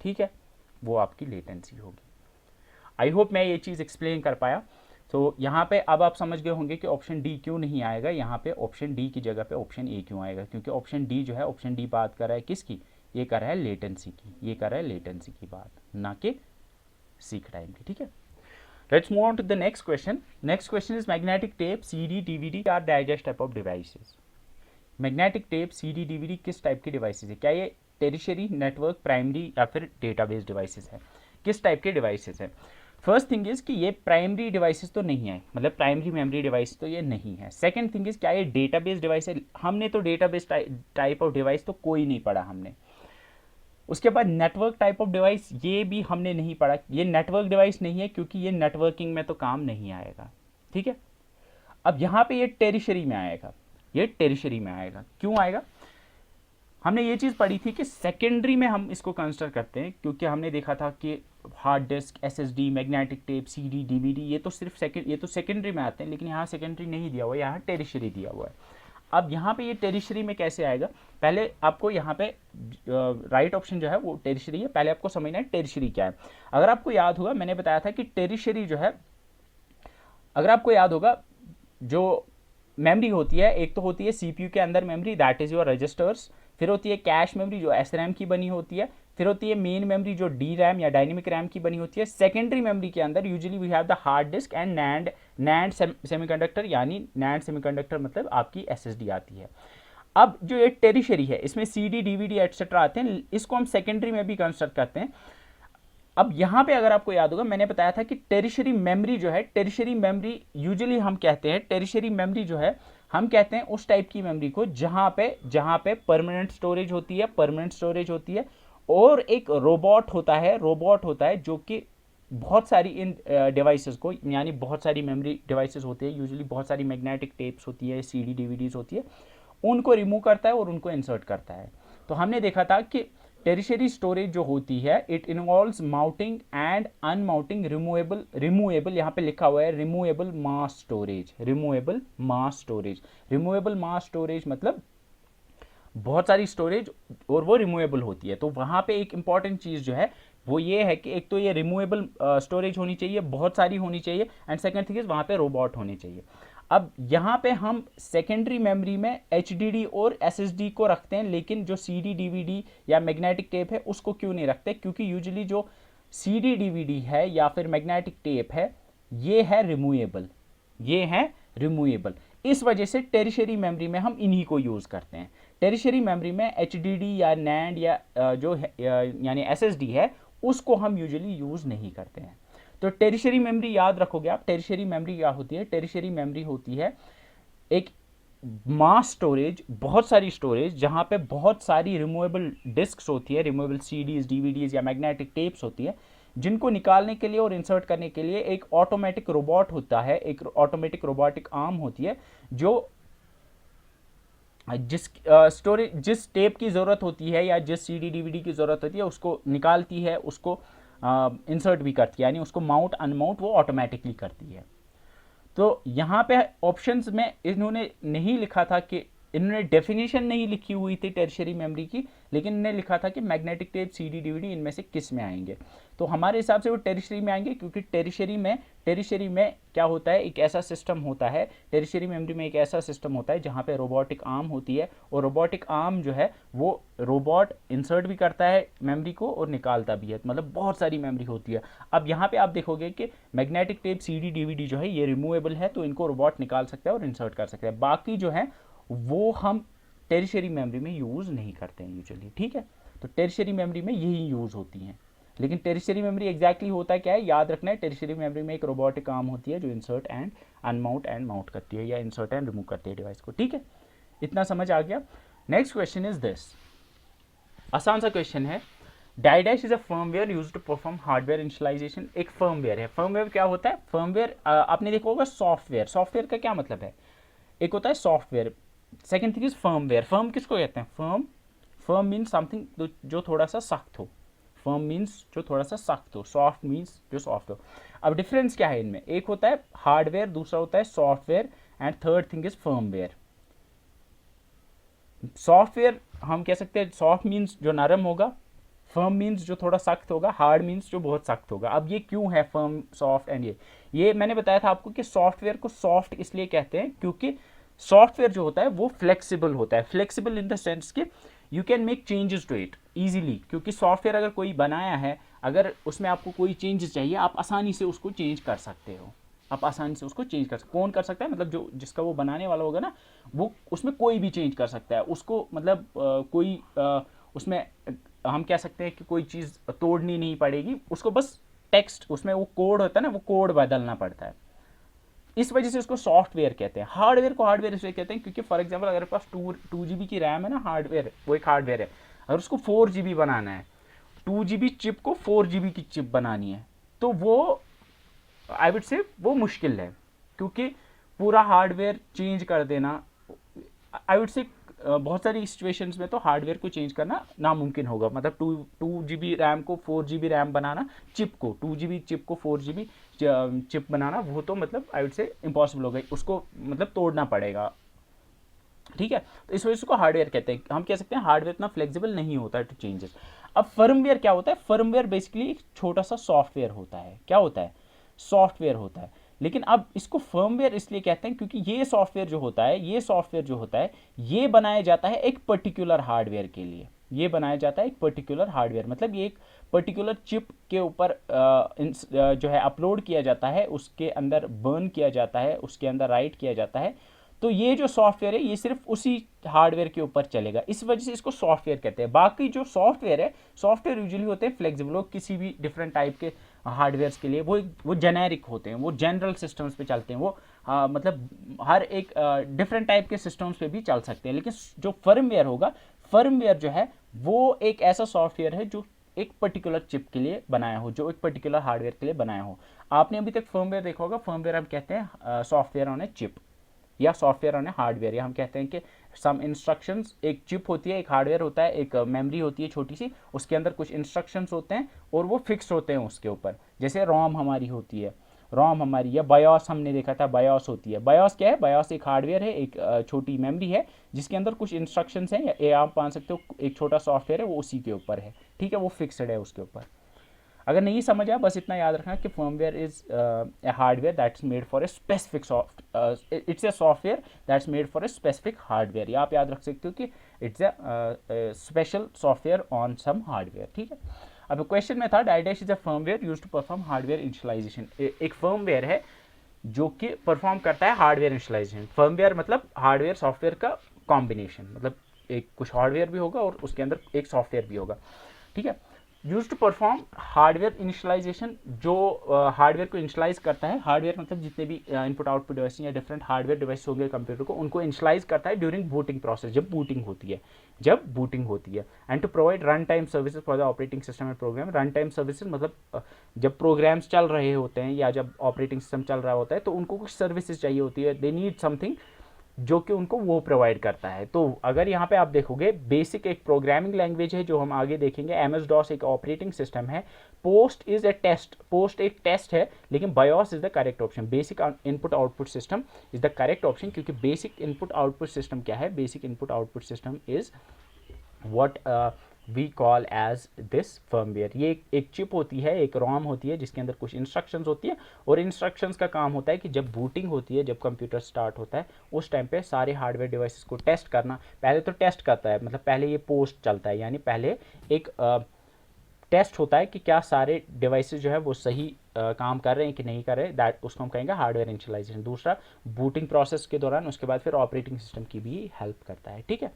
ठीक है, वो आपकी लेटेंसी होगी। आई होप मैं ये चीज़ एक्सप्लेन कर पाया। तो यहाँ पे अब आप समझ गए होंगे कि ऑप्शन डी क्यों नहीं आएगा, यहाँ पे ऑप्शन डी की जगह पे ऑप्शन ए क्यों आएगा, क्योंकि ऑप्शन डी जो है, ऑप्शन डी बात कर रहा है किसकी, ये कर रहा है लेटेंसी की, ये कर रहा है लेटेंसी की बात, ना कि सीक टाइम की। ठीक है, let's move on to the next question. Next question is magnetic tape, CD, DVD are digest type of devices. Magnetic tape, CD, DVD किस टाइप की डिवाइसेस है, क्या ये टेरिशरी, नेटवर्क, प्राइमरी या फिर डेटाबेस डिवाइसेस है, किस टाइप के डिवाइसेस है। फर्स्ट थिंग इज कि ये प्राइमरी डिवाइसेस तो नहीं है, मतलब प्राइमरी मेमोरी डिवाइस तो ये नहीं है। सेकंड थिंग इज क्या ये डेटाबेस डिवाइस है, हमने तो डेटाबेस टाइप ऑफ डिवाइस तो कोई नहीं पढ़ा हमने। उसके बाद नेटवर्क टाइप ऑफ डिवाइस ये भी हमने नहीं पढ़ा, ये नेटवर्क डिवाइस नहीं है क्योंकि ये नेटवर्किंग में तो काम नहीं आएगा। ठीक है, अब यहाँ पे ये टेरिशरी में आएगा, ये टेरिशरी में आएगा। क्यों आएगा, हमने ये चीज़ पढ़ी थी कि सेकेंडरी में हम इसको कंसिडर करते हैं, क्योंकि हमने देखा था कि hard disk, SSD, magnetic tape, CD, DVD ये तो सिर्फ सेकेंडरी में आते हैं, लेकिन यहाँ सेकेंडरी नहीं दिया हुआ है, यहाँ टेरिशरी दिया हुआ है। अब यहाँ पे ये टेरिशरी में कैसे आएगा, पहले आपको यहाँ पे राइट ऑप्शन जो है वो टेरिशरी है, पहले आपको समझना है टेरिशरी क्या है। अगर आपको याद होगा मैंने बताया था कि टेरिशरी जो है, अगर आपको याद होगा जो मेमोरी होती है, एक तो होती है सीपीयू के अंदर memory, that is your registers, फिर होती है कैश मेमोरी जो एसरैम की बनी होती है, फिर होती है मेन मेमोरी जो डी रैम या डायनेमिक रैम की बनी होती है। सेकेंडरी मेमोरी के अंदर usually we have the hard disk and NAND semiconductor, यानी नैंड सेमीकंडक्टर मतलब आपकी एसएसडी आती है। अब जो ये टेरिशरी है इसमें सीडी, डीवीडी एटसेट्रा आते हैं, इसको हम सेकेंडरी में भी कंसिडर करते हैं। अब यहाँ पे अगर आपको याद होगा मैंने बताया था कि टेरिशरी मेमोरी जो है, टेरिशरी मेमोरी यूजुअली हम कहते हैं, टेरिशरी मेमोरी जो है हम कहते हैं उस टाइप की मेमोरी को जहाँ पे परमानेंट स्टोरेज होती है, और एक रोबोट होता है जो कि बहुत सारी इन डिवाइसेस को, यानी बहुत सारी मेमोरी डिवाइसेस होती है, यूजुअली बहुत सारी मैग्नेटिक टेप्स होती है, सीडी डीवीडीज होती है, उनको रिमूव करता है और उनको इंसर्ट करता है। तो हमने देखा था कि टेरिशरी स्टोरेज जो होती है it involves mounting and unmounting removable यहाँ पे लिखा हुआ है रिमूवेबल मास स्टोरेज मतलब बहुत सारी स्टोरेज और वो रिमूवेबल होती है। तो वहाँ पे एक इंपॉर्टेंट चीज़ जो है वो ये है कि एक तो ये रिमूवेबल स्टोरेज होनी चाहिए, बहुत सारी होनी चाहिए, एंड सेकंड थिंग इज वहाँ पे रोबोट होने चाहिए। अब यहाँ पे हम सेकेंडरी मेमोरी में HDD और SSD को रखते हैं, लेकिन जो CD DVD या मैग्नेटिक टेप है उसको क्यों नहीं रखते? क्योंकि यूजुअली जो CD DVD है या फिर मैग्नेटिक टेप है ये है रिमूवेबल, इस वजह से टेरिशरी मेमोरी में हम इन्हीं को यूज़ करते हैं। टेरिशरी मेमोरी में HDD या NAND या जो है यानी SSD है उसको हम यूजुअली यूज़ नहीं करते हैं। तो टेरिशरी मेमोरी याद रखोगे आप, टेरिशरी मेमोरी क्या होती है? टेरिशरी मेमोरी होती है एक मास स्टोरेज, बहुत सारी स्टोरेज जहाँ पे बहुत सारी रिमूवेबल डिस्क्स होती है, रिमूवेबल CDs DVDs या मैग्नेटिक टेप्स होती है, जिनको निकालने के लिए और इंसर्ट करने के लिए एक ऑटोमेटिक रोबोट होता है, एक ऑटोमेटिक रोबोटिक आर्म होती है जो जिस टेप की ज़रूरत होती है या जिस CD DVD की ज़रूरत होती है उसको निकालती है, उसको इंसर्ट भी करती है, यानी उसको माउंट अनमाउंट वो ऑटोमेटिकली करती है। तो यहाँ पे ऑप्शंस में इन्होंने नहीं लिखा था कि इन्होंने डेफिनेशन नहीं लिखी हुई थी टेरिशरी मेमोरी की, लेकिन इन्होंने लिखा था कि मैग्नेटिक टेप CD DVD इनमें से किस में आएंगे। तो हमारे हिसाब से वो टेरिशरी में आएंगे, क्योंकि टेरिशरी में क्या होता है, एक ऐसा सिस्टम होता है, टेरिशरी मेमोरी में एक ऐसा सिस्टम होता है जहाँ पे रोबोटिक आर्म होती है, और रोबोटिक आर्म जो है वो रोबोट इंसर्ट भी करता है मेमोरी को और निकालता भी है, मतलब बहुत सारी मेमोरी होती है। अब यहाँ पे आप देखोगे कि मैग्नेटिक टेप CD DVD जो है ये रिमूवेबल है, तो इनको रोबोट निकाल सकता है और इंसर्ट कर सकता है। बाकी जो है वो हम टेरिशरी मेमोरी में यूज़ नहीं करते हैं यूजुअली, ठीक है। तो टेरिशरी मेमोरी में यही यूज़ होती हैं। लेकिन टेरिशरी मेमोरी एग्जैक्टली होता क्या है, याद रखना है, टेरिशरी मेमोरी में एक रोबोटिक आर्म होती है जो insert and unmount and mount करती है, या इंसर्ट एंड रिमूव करती है डिवाइस को, ठीक है। इतना समझ आ गया। नेक्स्ट क्वेश्चन इज दिस, आसान सा क्वेश्चन है। डाइडैश is a firmware used to perform hardware initialization. एक फर्मवेयर है। फर्मवेयर क्या होता है? फर्मवेयर आपने देखा होगा सॉफ्टवेयर। सॉफ्टवेयर का क्या मतलब है? एक होता है software, second thing is firmware. Firm किसको कहते हैं? फर्म मीन्स समथिंग जो थोड़ा सा सख्त हो, फर्म मीन्स जो थोड़ा सा सख्त हो, सॉफ्ट मीन्स जो सॉफ्ट हो। अब डिफरेंस क्या है इनमें? एक होता है हार्डवेयर, दूसरा होता है software, and third thing is firmware. Software हम कह सकते हैं सॉफ्ट मीन्स जो नरम होगा, फर्म मीन्स जो थोड़ा सख्त होगा, हार्ड मीन्स जो बहुत सख्त होगा। अब ये क्यों है फर्म, सॉफ्ट एंड ये मैंने बताया था आपको कि सॉफ्टवेयर को सॉफ्ट इसलिए कहते हैं क्योंकि सॉफ्टवेयर जो होता है वो फ्लेक्सिबल होता है। फ्लेक्सिबल इन द सेंस कि you can make changes to it easily, क्योंकि सॉफ्टवेयर अगर कोई बनाया है, अगर उसमें आपको कोई चेंजेस चाहिए, आप आसानी से उसको चेंज कर सकते हो। आप आसानी से उसको चेंज कर सकते। कौन कर सकता है? मतलब जो जिसका वो बनाने वाला होगा ना, वो उसमें कोई भी चेंज कर सकता है उसको, मतलब कोई उसमें हम कह सकते हैं कि कोई चीज़ तोड़नी नहीं पड़ेगी उसको, बस टेक्स्ट उसमें वो कोड होता है ना, वो कोड बदलना पड़ता है। इस वजह से उसको सॉफ्टवेयर कहते हैं। हार्डवेयर को हार्डवेयर इसलिए कहते हैं क्योंकि फॉर एग्जांपल अगर पास 2 GB की रैम है ना, हार्डवेयर वो एक हार्डवेयर है। अगर उसको 4 GB बनाना है, 2 GB चिप को 4 GB की चिप बनानी है, तो वो आई वुड से वो मुश्किल है, क्योंकि पूरा हार्डवेयर चेंज कर देना, आई वुड से बहुत सारी सिचुएशंस में तो हार्डवेयर को चेंज करना नामुमकिन होगा। मतलब 2 GB रैम को 4 GB रैम बनाना, चिप को 2 GB चिप को 4 GB चिप बनाना, वो तो मतलब आई वुड से इम्पॉसिबल हो गई, उसको मतलब तोड़ना पड़ेगा, ठीक है। तो इस वजह से उसको हार्डवेयर कहते हैं। हम कह सकते हैं हार्डवेयर इतना फ्लेक्सिबल नहीं होता है टू चेंजेस। अब फर्मवेयर क्या होता है? फर्मवेयर बेसिकली एक छोटा सा सॉफ्टवेयर होता है। क्या होता है? सॉफ्टवेयर होता है। लेकिन अब इसको फर्मवेयर इसलिए कहते हैं क्योंकि ये सॉफ्टवेयर जो होता है ये बनाया जाता है एक पर्टिकुलर हार्डवेयर के लिए। ये बनाया जाता है एक पर्टिकुलर हार्डवेयर, मतलब ये एक पर्टिकुलर चिप के ऊपर जो है अपलोड किया जाता है, उसके अंदर बर्न किया जाता है, उसके अंदर राइट किया जाता है। तो ये जो सॉफ्टवेयर है ये सिर्फ उसी हार्डवेयर के ऊपर चलेगा, इस वजह से इसको सॉफ्टवेयर कहते हैं। बाकी जो सॉफ्टवेयर है, सॉफ्टवेयर यूजुअली होते हैं फ्लेक्सिबल, वो किसी भी डिफरेंट टाइप के हार्डवेयर्स के लिए वो जेनेरिक होते हैं, वो जनरल सिस्टम्स पे चलते हैं, वो मतलब हर एक डिफरेंट टाइप के सिस्टम्स पे भी चल सकते हैं। लेकिन जो फर्मवेयर होगा, फर्मवेयर जो है वो एक ऐसा सॉफ्टवेयर है जो एक पर्टिकुलर चिप के लिए बनाया हो, जो एक पर्टिकुलर हार्डवेयर के लिए बनाया हो। आपने अभी तक फर्मवेयर देखा होगा, फर्मवेयर हम कहते हैं सॉफ्टवेयर ऑन ए चिप या सॉफ्टवेयर ऑन ए हार्डवेयर, या हम कहते हैं कि सम इंस्ट्रक्शंस, एक चिप होती है, एक हार्डवेयर होता है, एक मेमोरी होती है छोटी सी, उसके अंदर कुछ इंस्ट्रक्शंस होते हैं और वो फिक्स होते हैं उसके ऊपर। जैसे रोम हमारी होती है, रोम हमारी, या बायोस हमने देखा था, बायोस होती है। बायोस क्या है? बायोस एक हार्डवेयर है, एक छोटी मेमोरी है जिसके अंदर कुछ इंस्ट्रक्शंस हैं, या आप मान सकते हो एक छोटा सॉफ्टवेयर है, वो उसी के ऊपर है, ठीक है, वो फिक्सड है उसके ऊपर। अगर नहीं समझ आया, बस इतना याद रखना कि firmware is a hardware that's made for a specific it's a software that's made for a specific hardware, या आप याद रख सकते हो कि it's a special software on some hardware, ठीक है। अब क्वेश्चन में था डाइडैश is a firmware used to perform hardware initialization. एक फर्मवेयर है जो कि परफॉर्म करता है हार्डवेयर इनिशियलाइजेशन। फर्मवेयर मतलब हार्डवेयर सॉफ्टवेयर का कॉम्बिनेशन, मतलब एक कुछ हार्डवेयर भी होगा और उसके अंदर एक सॉफ्टवेयर भी होगा, ठीक है। Use to perform hardware initialisation, जो हार्डवेयर को इनिशियलाइज करता है, हार्डवेयर मतलब जितने भी इनपुट आउटपुट डिवाइस या डिफरेंट हार्डवेयर डिवाइस होंगे कंप्यूटर को, उनको इनिशियलाइज करता है ड्यूरिंग बूटिंग प्रोसेस, जब बूटिंग होती है, and to provide run time services for the operating system and program. Run time services मतलब जब प्रोग्राम्स चल रहे होते हैं या जब ऑपरेटिंग सिस्टम चल रहा होता है तो उनको कुछ सर्विसेज चाहिए होती है, दे नीड समथिंग जो कि उनको वो प्रोवाइड करता है। तो अगर यहाँ पे आप देखोगे, बेसिक एक प्रोग्रामिंग लैंग्वेज है जो हम आगे देखेंगे, एमएस डॉस एक ऑपरेटिंग सिस्टम है, POST is a test, POST एक टेस्ट है, लेकिन BIOS is the correct option. Basic input output system is the correct option, क्योंकि बेसिक इनपुट आउटपुट सिस्टम क्या है? Basic input output system is what we call as this firmware. ये एक chip होती है, एक रोम होती है जिसके अंदर कुछ इंस्ट्रक्शंस होती है, और इंस्ट्रक्शंस का काम होता है कि जब बूटिंग होती है, जब कंप्यूटर स्टार्ट होता है, उस टाइम पे सारे हार्डवेयर डिवाइसेस को टेस्ट करना। पहले तो टेस्ट करता है, मतलब पहले ये पोस्ट चलता है, यानी पहले एक टेस्ट होता है कि क्या सारे डिवाइसेस जो है वो सही काम कर रहे हैं कि नहीं कर रहे, दैट उसको हम कहेंगे हार्डवेयर इनिशियलाइजेशन। दूसरा बूटिंग प्रोसेस के दौरान, उसके बाद फिर ऑपरेटिंग सिस्टम की भी हेल्प करता है, ठीक है।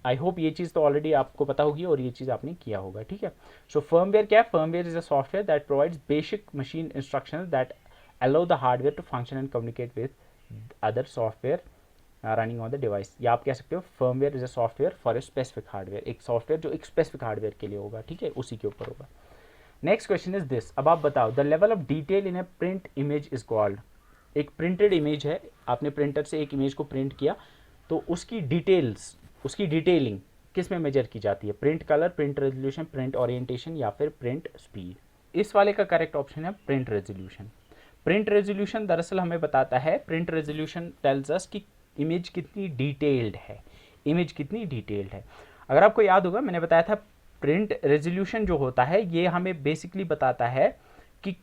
आई होप ये चीज़ तो ऑलरेडी आपको पता होगी और ये चीज़ आपने किया होगा, ठीक है। सो फर्मवेयर क्या है? Firmware is a software that provides basic machine instructions that allow the hardware to function and communicate with other software running on the device. या आप कह सकते हो firmware is a software for a specific hardware, एक software जो एक specific hardware के लिए होगा, ठीक है, उसी के ऊपर होगा। नेक्स्ट क्वेश्चन इज दिस, अब आप बताओ the level of detail in A print image is called. एक प्रिंटेड इमेज है, आपने प्रिंटर से एक इमेज को प्रिंट किया, तो उसकी डिटेल्स, उसकी डिटेलिंग किस में मेजर की जाती है? Print colour, print resolution, print orientation या फिर प्रिंट स्पीड। इस वाले का करेक्ट ऑप्शन है प्रिंट रेजोल्यूशन। प्रिंट रेजोल्यूशन दरअसल हमें बताता है, प्रिंट रेजोल्यूशन टेल्स अस कि इमेज कितनी डिटेल्ड है, इमेज कितनी डिटेल्ड है। अगर आपको याद होगा, मैंने बताया था प्रिंट रेजोल्यूशन जो होता है ये हमें बेसिकली बताता है कि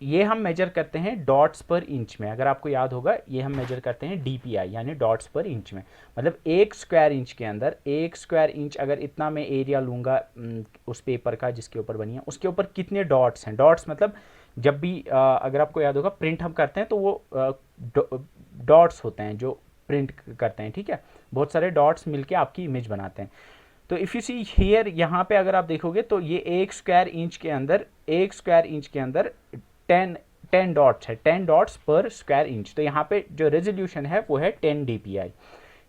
ये हम मेजर करते हैं डॉट्स पर इंच में। अगर आपको याद होगा, ये हम मेजर करते हैं डीपीआई यानी डॉट्स पर इंच में, मतलब एक स्क्वायर इंच के अंदर, एक स्क्वायर इंच अगर इतना मैं एरिया लूँगा उस पेपर का जिसके ऊपर बनी है, उसके ऊपर कितने डॉट्स हैं। डॉट्स मतलब जब भी अगर आपको याद होगा प्रिंट हम करते हैं तो वो डॉट्स होते हैं जो प्रिंट करते हैं, ठीक है, बहुत सारे डॉट्स मिलके आपकी इमेज बनाते हैं। तो इफ़ यू सी हियर, यहाँ पे अगर आप देखोगे तो ये एक स्क्वायर इंच के अंदर, एक स्क्वायर इंच के अंदर 10 डॉट्स है, 10 डॉट्स पर स्क्वायर इंच। तो यहाँ पे जो रेजोल्यूशन है वो है 10 dpi।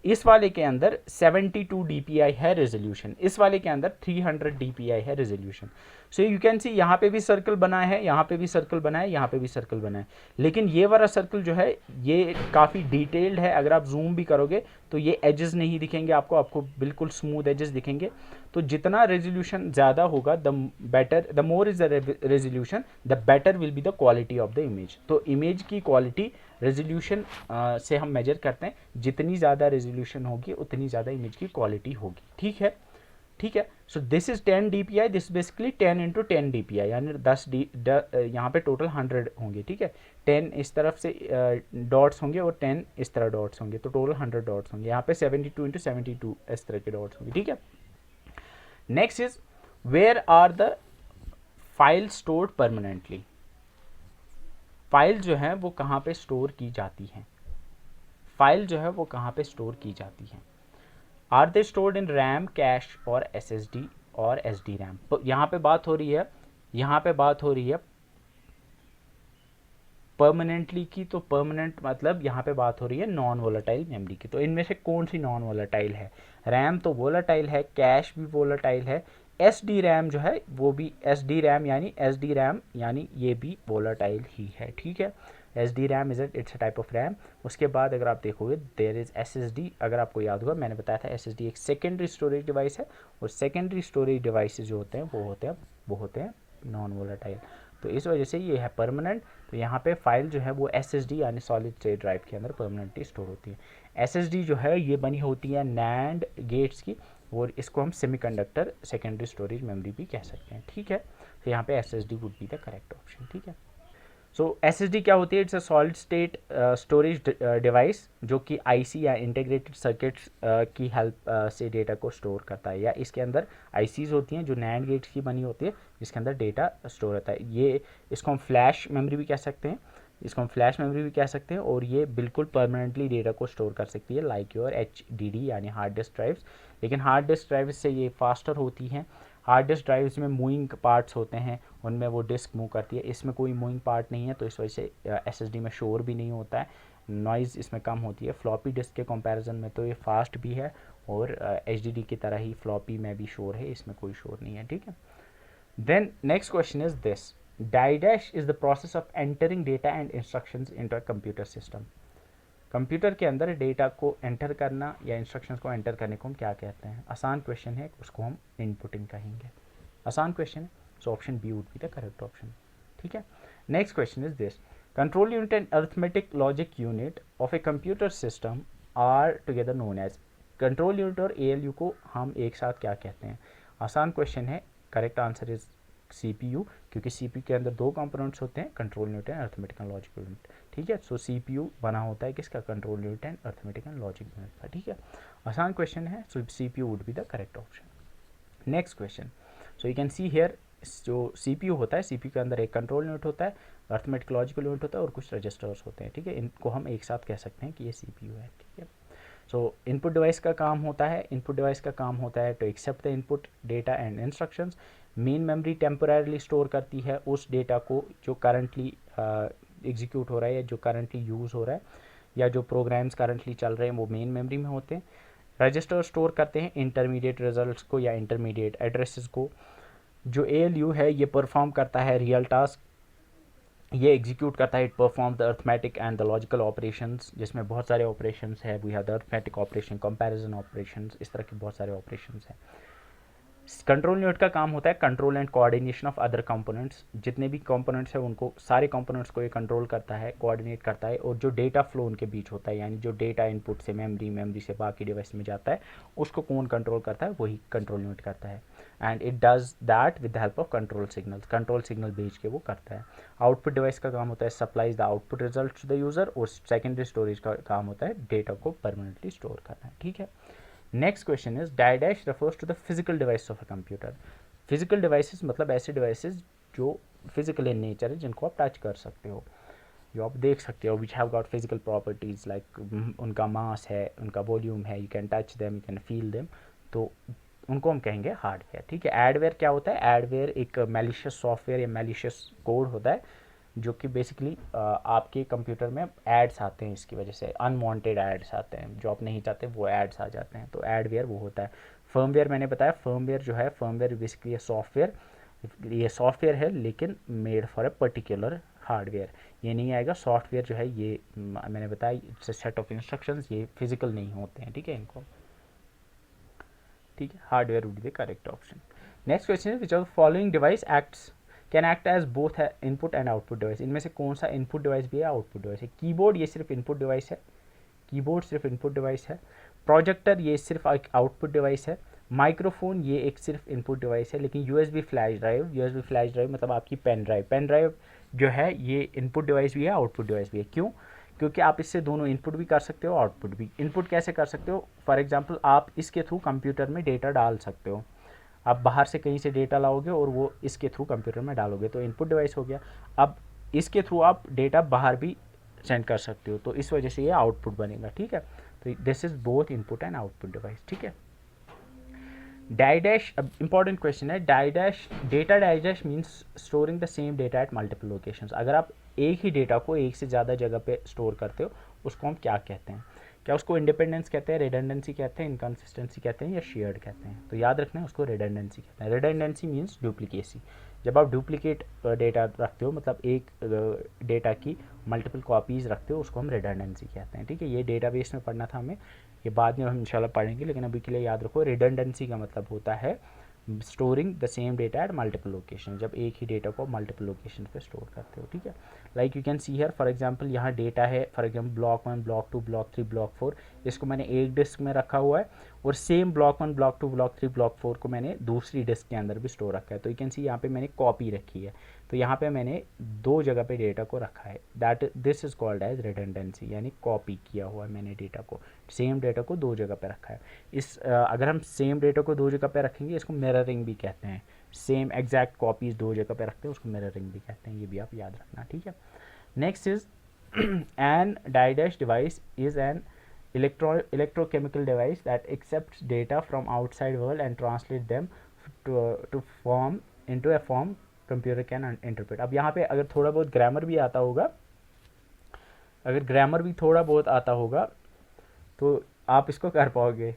इस वाले के अंदर 72 dpi है रेजोल्यूशन, इस वाले के अंदर 300 dpi है रेजोल्यूशन। सो यू कैन सी यहाँ पे भी सर्कल बना है, यहाँ पे भी सर्कल बना है, यहाँ पे भी सर्कल बना है, लेकिन ये वाला सर्कल जो है ये काफ़ी डिटेल्ड है। अगर आप जूम भी करोगे तो ये एजेस नहीं दिखेंगे आपको, आपको बिल्कुल स्मूथ एजेस दिखेंगे। तो जितना रेजोल्यूशन ज़्यादा होगा the better, the more is the resolution the better will be the quality of the image. तो इमेज की क्वालिटी रेजोल्यूशन से हम मेजर करते हैं, जितनी ज़्यादा रेजोल्यूशन होगी उतनी ज़्यादा इमेज की क्वालिटी होगी, ठीक है, ठीक है। So this is 10 dpi, this basically 10 into 10 dpi, यानी 10 यहाँ पे टोटल 100 होंगे, ठीक है। 10 इस तरफ से डॉट्स होंगे और 10 इस तरह डॉट्स होंगे, तो टोटल 100 डॉट्स होंगे। यहाँ पे 72 इंटू 72 इस तरह के डॉट्स होंगे, ठीक है। Next is where are the file stored permanently. File जो है वो कहाँ पे स्टोर की जाती हैं, फाइल जो है वो कहाँ पे स्टोर की जाती हैं। Are they stored in RAM, cache और SSD और SD रैम। तो यहाँ पे बात हो रही है, यहाँ पे बात हो रही है परमानेंटली की, तो परमानेंट मतलब यहाँ पे बात हो रही है नॉन वोलेटाइल मेमोरी की। तो इनमें से कौन सी नॉन वोलेटाइल है? रैम तो वोलेटाइल है, कैश भी वोलेटाइल है, एस डी रैम जो है वो भी एस डी रैम यानी ये भी वोलेटाइल ही है, ठीक है। S D RAM it's a type of RAM. उसके बाद अगर आप देखोगे there is S S D. अगर आपको याद होगा मैंने बताया था एस एस डी एक सेकेंडरी स्टोरेज डिवाइस है, और सेकेंडरी स्टोरेज डिवाइसेज जो होते हैं वो होते हैं नॉन वोलेटाइल। तो इस वजह से ये है परमानेंट। तो यहाँ पे फाइल जो है वो एस एस डी यानी सॉलिड स्टेट ड्राइव के अंदर परमानेंटली स्टोर होती है। एस एस डी जो है ये बनी होती है नैंड गेट्स की, और इसको हम सेमीकंडक्टर सेकेंडरी स्टोरेज मेमोरी भी कह सकते हैं, ठीक है। तो यहाँ पे S S D would be the correct option, ठीक है। सो एस एस डी क्या होती है? It's a solid state storage device जो कि आईसी या इंटीग्रेटेड सर्किट्स की हेल्प से डेटा को स्टोर करता है, या इसके अंदर आईसीज होती हैं जो नैंड गेट्स की बनी होती है जिसके अंदर डेटा स्टोर होता है। ये इसको हम फ्लैश मेमोरी भी कह सकते हैं, और ये बिल्कुल परमानेंटली डेटा को स्टोर कर सकती है like your H D D यानी हार्ड डिस्क ड्राइव्स। लेकिन हार्ड डिस्क ड्राइव से ये फास्टर होती हैं। हार्ड डिस्क ड्राइव्स में मूविंग पार्ट्स होते हैं, उनमें वो डिस्क मूव करती है, इसमें कोई मूविंग पार्ट नहीं है, तो इस वजह से एसएसडी में शोर भी नहीं होता है, नॉइज़ इसमें कम होती है। फ्लॉपी डिस्क के कंपैरिजन में तो ये फास्ट भी है, और एचडीडी की तरह ही फ्लॉपी में भी शोर है, इसमें कोई शोर नहीं है, ठीक है। Then next question is this, die dash is the process of entering data and instructions into a computer system. Computer के अंदर डेटा को एंटर करना या इंस्ट्रक्शंस को एंटर करने को हम क्या कहते हैं? आसान क्वेश्चन है, उसको हम इनपुटिंग कहेंगे। आसान क्वेश्चन है, so option B would be the correct option, ठीक है। Next question is this, control unit and arithmetic logic unit of a computer system are together known as. Control unit और ALU को हम एक साथ क्या कहते हैं? आसान क्वेश्चन है, करेक्ट आंसर इज सीपीयू, क्योंकि सीपीयू के अंदर दो कंपोनेंट्स होते हैं, control unit and arithmetic and logic unit, ठीक है। सो सीपीयू बना होता है किसका? Control unit and arithmetic and logic unit का, ठीक है। आसान क्वेश्चन है, सो CPU would be the correct option. Next question, so you can see here, जो सीपीयू होता है, सीपीयू के अंदर एक कंट्रोल यूनिट होता है, अरिथमेटिक लॉजिकल यूनिट होता है, और कुछ रजिस्टर्स होते हैं, ठीक है। इनको हम एक साथ कह सकते हैं कि ये सीपीयू है, ठीक है। सो इनपुट डिवाइस का काम होता है to accept the input data and instructions. Main memory temporarily store करती है उस डेटा को जो करंटली एग्जीक्यूट हो रहा है, या जो करंटली यूज़ हो रहा है, या जो प्रोग्राम्स करंटली चल रहे हैं वो मेन मेमोरी में होते हैं। रजिस्टर स्टोर करते हैं इंटरमीडिएट रिजल्ट्स को या इंटरमीडिएट एड्रेसेस को। जो एएलयू है ये परफॉर्म करता है रियल टास्क, ये एग्जीक्यूट करता है, it perform the arithmetic and the logical operations, जिसमें बहुत सारे ऑपरेशंस है, we have the arithmetic operation, comparison operations, इस तरह के बहुत सारे ऑपरेशंस हैं। कंट्रोल यूनिट का काम होता है control and coordination of other components, जितने भी कंपोनेंट्स हैं उनको, सारे कंपोनेंट्स को ये कंट्रोल करता है, कोऑर्डिनेट करता है, और जो डेटा फ्लो उनके बीच होता है, यानी जो डेटा इनपुट से मेमोरी से बाकी डिवाइस में जाता है, उसको कौन कंट्रोल करता है? वही कंट्रोल यूनिट करता है, and it does that with the help of control signal भेज के वो करता है। आउटपुट डिवाइस का काम होता है supplies the output result to the user, और सेकेंडरी स्टोरेज का काम होता है डेटा को परमानेंटली स्टोर करना, ठीक है। Next question is, die dash refers to the physical device of a computer. Physical devices मतलब ऐसे डिवाइसेस जो फिजिकल इन नेचर है, जिनको आप टच कर सकते हो, जो आप देख सकते हो, which have got physical properties like उनका मास है, उनका वॉल्यूम है, you can touch them, you can feel them, तो उनको हम कहेंगे हार्डवेयर, ठीक है। एडवेयर क्या होता है? एडवेयर एक मैलिशियस सॉफ्टवेयर या मैलिशियस कोड होता है, जो कि बेसिकली आपके कंप्यूटर में एड्स आते हैं, इसकी वजह से अनवांटेड एड्स आते हैं, जो आप नहीं चाहते वो एड्स आ जाते हैं, तो एडवेयर वो होता है। फर्मवेयर मैंने बताया, फर्मवेयर जो है, फर्मवेयर बेसिकली ये सॉफ्टवेयर है, लेकिन made for a particular hardware, ये नहीं आएगा। सॉफ्टवेयर जो है ये मैंने बताया it's a set of instructions, ये फिजिकल नहीं होते हैं, ठीक है, इनको, ठीक है। Hardware would be the correct option. Next question है, which of the following device can act as both है इनपुट एंड आउटपुट डिवाइस। इनमें से कौन सा इनपुट डिवाइस भी है, आउटपुट डिवाइस है? कीबोर्ड ये सिर्फ इनपुट डिवाइस है, कीबोर्ड सिर्फ इनपुट डिवाइस है। प्रोजेक्टर ये सिर्फ एक आउटपुट डिवाइस है। माइक्रोफोन ये एक सिर्फ इनपुट डिवाइस है। लेकिन यूएसबी फ्लैश ड्राइव मतलब आपकी पेन ड्राइव जो है, ये इनपुट डिवाइस भी है, आउटपुट डिवाइस भी है। क्यों? क्योंकि आप इससे दोनों इनपुट भी कर सकते हो, आउटपुट भी। इनपुट कैसे कर सकते हो? फॉर एग्जांपल आप इसके थ्रू कंप्यूटर में डेटा डाल सकते हो, आप बाहर से कहीं से डेटा लाओगे और वो इसके थ्रू कंप्यूटर में डालोगे, तो इनपुट डिवाइस हो गया। अब इसके थ्रू आप डेटा बाहर भी सेंड कर सकते हो, तो इस वजह से ये आउटपुट बनेगा, ठीक है। तो this is both input and output device, ठीक है। डाई डैश, अब इंपॉर्टेंट क्वेश्चन है, die dash, data die dash means storing the same data at multiple locations. अगर आप एक ही डेटा को एक से ज़्यादा जगह पे स्टोर करते हो उसको हम क्या कहते हैं? क्या उसको इंडिपेंडेंस कहते हैं, रिडंडेंसी कहते हैं, इनकन्सिस्टेंसी कहते हैं या शेयर्ड कहते हैं? तो याद रखना है उसको रिडंडेंसी कहते हैं। Redundancy means duplicacy. जब आप डुप्लीकेट डेटा रखते हो, मतलब एक डेटा की मल्टीपल कॉपीज़ रखते हो, उसको हम रिडंडेंसी कहते हैं। ठीक है, ये डेटाबेस में पढ़ना था हमें, ये बाद में हम इंशाल्लाह पढ़ेंगे, लेकिन अभी के लिए याद रखो रिडंडेंसी का मतलब होता है storing the same data at multiple location, जब एक ही डेटा को मल्टीपल लोकेशन पे स्टोर करते हो। ठीक है, like you can see here for example, यहाँ डेटा है for example block 1, block 2, block 3, block 4, इसको मैंने एक डिस्क में रखा हुआ है, और same block 1, block 2, block 3, block 4 को मैंने दूसरी डिस्क के अंदर भी स्टोर रखा है। तो यू कैन सी यहाँ पे मैंने कॉपी रखी है, तो यहाँ पे मैंने दो जगह पे डेटा को रखा है, that this is called as redundancy, यानी कॉपी किया हुआ है मैंने डेटा को, सेम डेटा को दो जगह पे रखा है। अगर हम सेम डेटा को दो जगह पे रखेंगे इसको मिररिंग भी कहते हैं, सेम एग्जैक्ट कॉपीज दो जगह पे रखते हैं उसको मिररिंग भी कहते हैं, ये भी आप याद रखना। ठीक है, नेक्स्ट इज एन डाइडैश device is an electrochemical device that accepts data from outside world and translate them to form into a form computer can interpret। अब यहाँ पे अगर थोड़ा बहुत ग्रामर भी आता होगा, अगर ग्रामर भी थोड़ा बहुत आता होगा तो आप इसको कर पाओगे।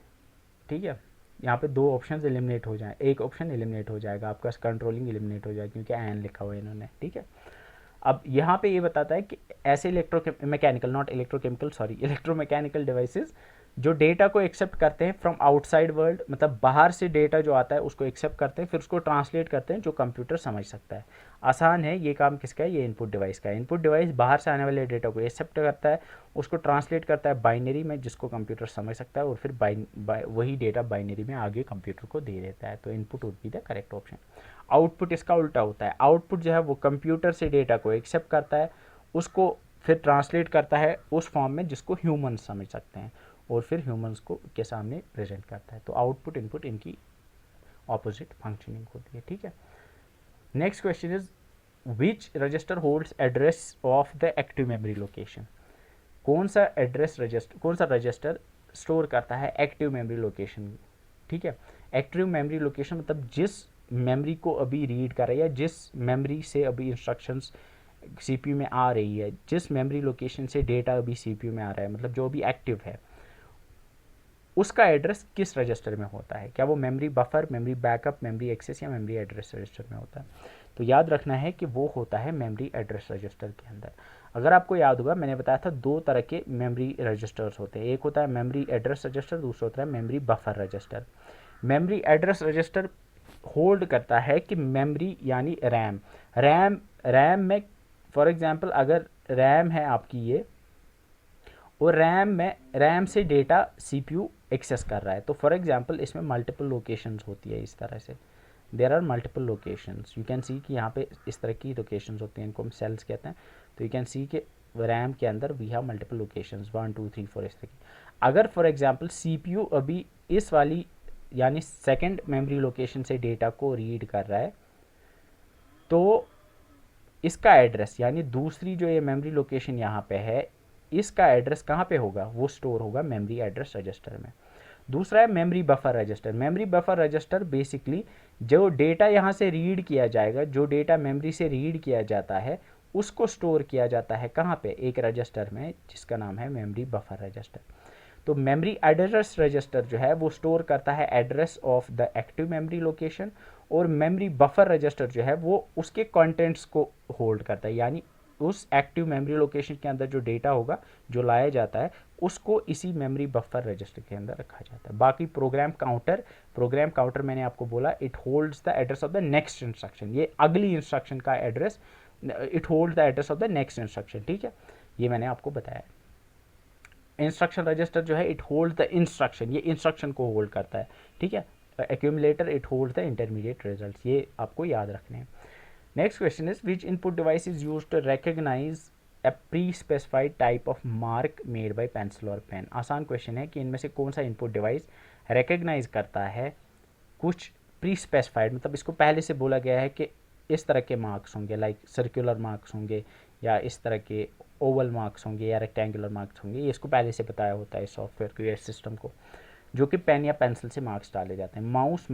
ठीक है, यहाँ पे दो ऑप्शन एलिमिनेट हो जाए, एक ऑप्शन एलिमिनेट हो जाएगा आपका, कंट्रोलिंग एलिमिनेट हो जाएगा क्योंकि एन लिखा हुआ है इन्होंने। ठीक है, अब यहाँ पे ये बताता है कि ऐसे इलेक्ट्रोमैकेनिकल डिवाइसेस जो डेटा को एक्सेप्ट करते हैं फ्रॉम आउटसाइड वर्ल्ड, मतलब बाहर से डेटा जो आता है उसको एक्सेप्ट करते हैं, फिर उसको ट्रांसलेट करते हैं जो कंप्यूटर समझ सकता है। आसान है ये काम, किसका है? ये इनपुट डिवाइस का है। इनपुट डिवाइस बाहर से आने वाले डेटा को एक्सेप्ट करता है, उसको ट्रांसलेट करता है बाइनरी में जिसको कंप्यूटर समझ सकता है, और फिर वही डेटा बाइनरी में आगे कंप्यूटर को दे देता है। तो input would be the correct option. Output इसका उल्टा होता है, आउटपुट जो है वो कंप्यूटर से डेटा को एक्सेप्ट करता है, उसको फिर ट्रांसलेट करता है उस फॉर्म में जिसको ह्यूमंस समझ सकते हैं, और फिर ह्यूमंस को के सामने प्रेजेंट करता है। तो आउटपुट इनपुट इनकी ऑपोजिट फंक्शनिंग होती है। ठीक है, next question is which register holds address of the active memory location? कौन सा रजिस्टर स्टोर करता है एक्टिव मेमोरी लोकेशन? ठीक है, एक्टिव मेमोरी लोकेशन मतलब जिस मेमोरी को अभी रीड कर रहा है या जिस मेमोरी से अभी इंस्ट्रक्शंस सीपीयू में आ रही है, जिस मेमोरी लोकेशन से डेटा अभी सीपीयू में आ रहा है, मतलब जो अभी एक्टिव है, उसका एड्रेस किस रजिस्टर में होता है? क्या वो memory buffer, memory backup, memory access या मेमोरी एड्रेस रजिस्टर में होता है? तो याद रखना है कि वो होता है मेमोरी एड्रेस रजिस्टर के अंदर। अगर आपको याद होगा मैंने बताया था दो तरह के मेमोरी रजिस्टर्स होते हैं, एक होता है मेमोरी एड्रेस रजिस्टर, दूसरा होता है memory buffer register. Memory address register hold करता है कि मेमोरी यानी रैम में फॉर एग्जांपल अगर रैम है आपकी ये, और रैम से डेटा सीपीयू एक्सेस कर रहा है, तो फॉर एग्जांपल इसमें मल्टीपल लोकेशंस होती है इस तरह से, there are multiple locations, you can see कि यहाँ पे इस तरह की लोकेशंस होती हैं, इनको हम सेल्स कहते हैं। तो यू कैन सी कि रैम के अंदर वी हैव मल्टीपल लोकेशंस 1 2 3 4 इस तरह की। अगर फॉर एग्जांपल सीपीयू अभी इस वाली यानी सेकेंड मेमोरी लोकेशन से डेटा को रीड कर रहा है, तो इसका एड्रेस यानी दूसरी जो ये मेमोरी लोकेशन यहाँ पे है, इसका एड्रेस कहाँ पे होगा? वो स्टोर होगा मेमोरी एड्रेस रजिस्टर में। दूसरा है memory buffer register. Memory buffer register basically जो डेटा यहाँ से रीड किया जाएगा, जो डेटा मेमोरी से रीड किया जाता है उसको स्टोर किया जाता है कहाँ पे? एक रजिस्टर में जिसका नाम है मेमोरी बफर रजिस्टर। तो मेमोरी एड्रेस रजिस्टर जो है वो स्टोर करता है address of the active memory location, और मेमोरी बफर रजिस्टर जो है वो उसके कंटेंट्स को होल्ड करता है, यानी उस एक्टिव मेमोरी लोकेशन के अंदर जो डेटा होगा जो लाया जाता है उसको इसी मेमोरी बफर रजिस्टर के अंदर रखा जाता है। बाकी प्रोग्राम काउंटर मैंने आपको बोला it holds the address of the next instruction, ये अगली इंस्ट्रक्शन का address, it hold the address of the next instruction. ठीक है, ये मैंने आपको बताया। इंस्ट्रक्शन रजिस्टर जो है इट होल्ड द इंस्ट्रक्शन, ये इंस्ट्रक्शन को होल्ड करता है। ठीक है, accumulator it hold the intermediate results, ये आपको याद रखने हैं। Next question is which input device is used to recognise a pre specified type of mark made by pencil और पेन? आसान क्वेश्चन है कि इनमें से कौन सा इनपुट डिवाइस रिकॉग्नाइज करता है कुछ प्री स्पेसिफाइड, मतलब इसको पहले से बोला गया है कि इस तरह के मार्क्स होंगे, लाइक सर्कुलर मार्क्स होंगे या इस तरह के ओवल मार्क्स होंगे या रेक्टेंगुलर मार्क्स होंगे, ये इसको पहले से बताया होता है सॉफ्टवेयर को या सिस्टम को, जो कि पेन या पेंसिल से मार्क्स डाले जाते हैं। माउस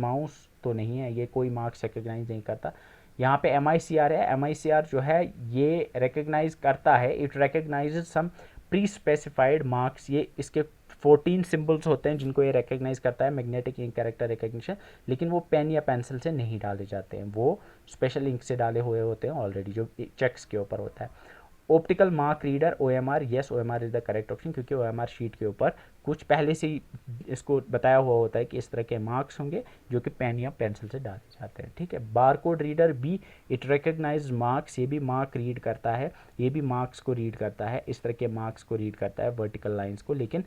तो नहीं है, ये कोई मार्क्स रिकॉग्नाइज नहीं करता, यहाँ पे MICR है, MICR जो है ये रिकग्नाइज करता है, it recognises some pre specified marks, ये इसके 14 सिंबल्स होते हैं जिनको ये रिकग्नाइज करता है, मैग्नेटिक इंक कैरेक्टर रिकग्निशन, लेकिन वो पेन या पेंसिल से नहीं डाले जाते हैं, वो स्पेशल इंक से डाले हुए होते हैं ऑलरेडी, जो चेक्स के ऊपर होता है। Optical mark reader OMR, yes OMR is the correct option, क्योंकि OMR शीट के ऊपर कुछ पहले से ही इसको बताया हुआ होता है कि इस तरह के मार्क्स होंगे जो कि पेन या पेंसिल से डाले जाते हैं, ठीक है। Barcode reader B, it recognise marks, ये भी मार्क रीड करता है, ये भी मार्क्स को रीड करता है, इस तरह के मार्क्स को रीड करता है, वर्टिकल लाइंस को, लेकिन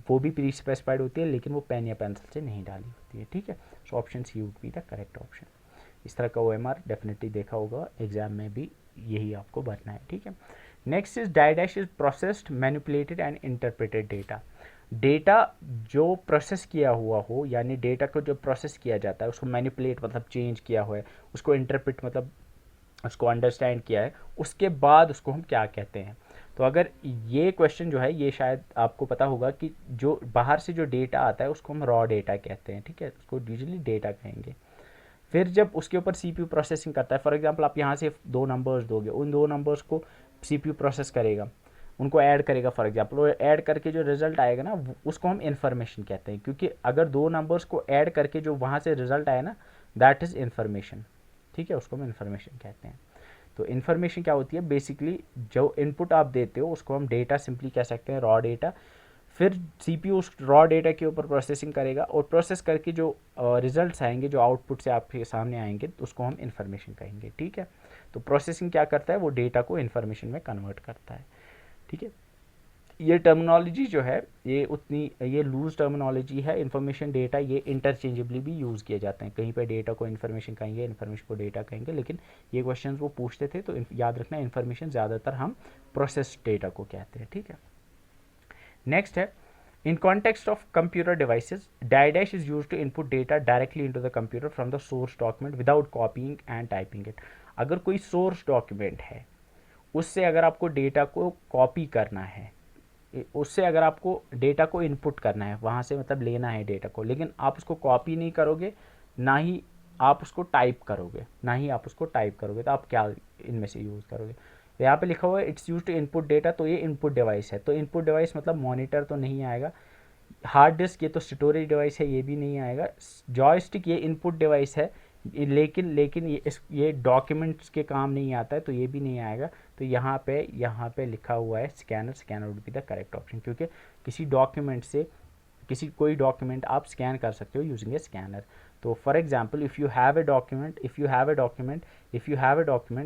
वो भी प्री स्पेसिफाइड होती है, लेकिन वो पेन या पेंसिल से नहीं डाली होती है, ठीक है। So option C would be the correct option. इस तरह का OMR डेफिनेटली देखा होगा एग्जाम में भी, यही आपको भरना है, ठीक है। नेक्स्ट इज डाइडैश is processed, manipulated and interpreted data. Data जो प्रोसेस किया हुआ हो, यानी डेटा को जो प्रोसेस किया जाता है उसको मैनिपुलेट मतलब चेंज किया हुआ है, उसको इंटरप्रेट मतलब उसको अंडरस्टैंड किया है, उसके बाद उसको हम क्या कहते हैं। तो अगर ये क्वेश्चन जो है ये शायद आपको पता होगा कि जो बाहर से जो डेटा आता है उसको हम रॉ डेटा कहते हैं, ठीक है, उसको यूजुअली डेटा कहेंगे। फिर जब उसके ऊपर CPU प्रोसेसिंग करता है, फॉर एग्जांपल आप यहाँ से दो नंबर्स दोगे, उन दो नंबर्स को CPU प्रोसेस करेगा, उनको ऐड करेगा फॉर एग्जांपल, वो ऐड करके जो रिजल्ट आएगा ना उसको हम इन्फॉर्मेशन कहते हैं, क्योंकि अगर दो नंबर्स को ऐड करके जो वहाँ से रिजल्ट आए ना, दैट इज़ इन्फॉर्मेशन, ठीक है, उसको हम इन्फॉर्मेशन कहते हैं। तो इन्फॉर्मेशन क्या होती है, बेसिकली जो इनपुट आप देते हो उसको हम डेटा सिंपली कह सकते हैं, रॉ डेटा। फिर CPU उस रॉ डेटा के ऊपर प्रोसेसिंग करेगा और प्रोसेस करके जो रिजल्ट्स आएंगे, जो आउटपुट से आपके सामने आएंगे, तो उसको हम इन्फॉर्मेशन कहेंगे, ठीक है। तो प्रोसेसिंग क्या करता है, वो डेटा को इन्फॉर्मेशन में कन्वर्ट करता है, ठीक है। ये टर्मिनोलॉजी जो है ये लूज टर्मिनोलॉजी है, इन्फॉर्मेशन डेटा ये इंटरचेंजेबली भी यूज़ किए जाते हैं, कहीं पे डेटा को इन्फॉर्मेशन कहेंगे, इन्फॉर्मेशन को डेटा कहेंगे, लेकिन ये क्वेश्चन वो पूछते थे तो याद रखना इन्फॉर्मेशन ज़्यादातर हम प्रोसेस डेटा को कहते हैं, ठीक है। नेक्स्ट है, in context of computer devices, डाइडैश is use to input data directly into the computer from the source document without copying and typing it. अगर कोई सोर्स डॉक्यूमेंट है, उससे अगर आपको डेटा को कॉपी करना है, उससे अगर आपको डेटा को इनपुट करना है, वहाँ से मतलब लेना है डेटा को, लेकिन आप उसको कॉपी नहीं करोगे, ना ही आप उसको टाइप करोगे, तो आप क्या इनमें से यूज़ करोगे। तो यहाँ पे लिखा हुआ है it's use to input data, तो ये इनपुट डिवाइस है, तो इनपुट डिवाइस मतलब मॉनिटर तो नहीं आएगा, हार्ड डिस्क ये तो स्टोरेज डिवाइस है, ये भी नहीं आएगा, जॉयस्टिक ये इनपुट डिवाइस है, लेकिन ये डॉक्यूमेंट्स के काम नहीं आता है, तो ये भी नहीं आएगा। तो यहाँ पे लिखा हुआ है scanner would be the correct option, क्योंकि किसी डॉक्यूमेंट से कोई डॉक्यूमेंट आप स्कैन कर सकते हो यूजिंग ए स्कैनर। तो for example if you have a document,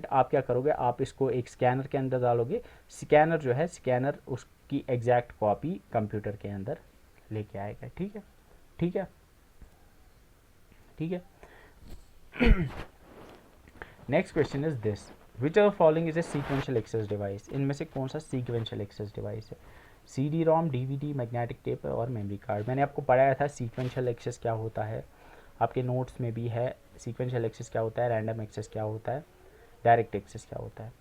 आप क्या करोगे, आप इसको एक स्कैनर के अंदर डालोगे, स्कैनर उसकी एग्जैक्ट कॉपी कंप्यूटर के अंदर लेके आएगा, ठीक है। Next question is this, which of following is a sequential access device. इनमें से कौन सा सीक्वेंशियल एक्सेस डिवाइस है। CD-ROM, DVD, मैग्नेटिक टेप और मेमोरी कार्ड। मैंने आपको पढ़ाया था सीक्वेंशियल एक्सेस क्या होता है, आपके नोट्स में भी है, सीक्वेंशियल एक्सेस क्या होता है, रैंडम एक्सेस क्या होता है, डायरेक्ट एक्सेस क्या होता है।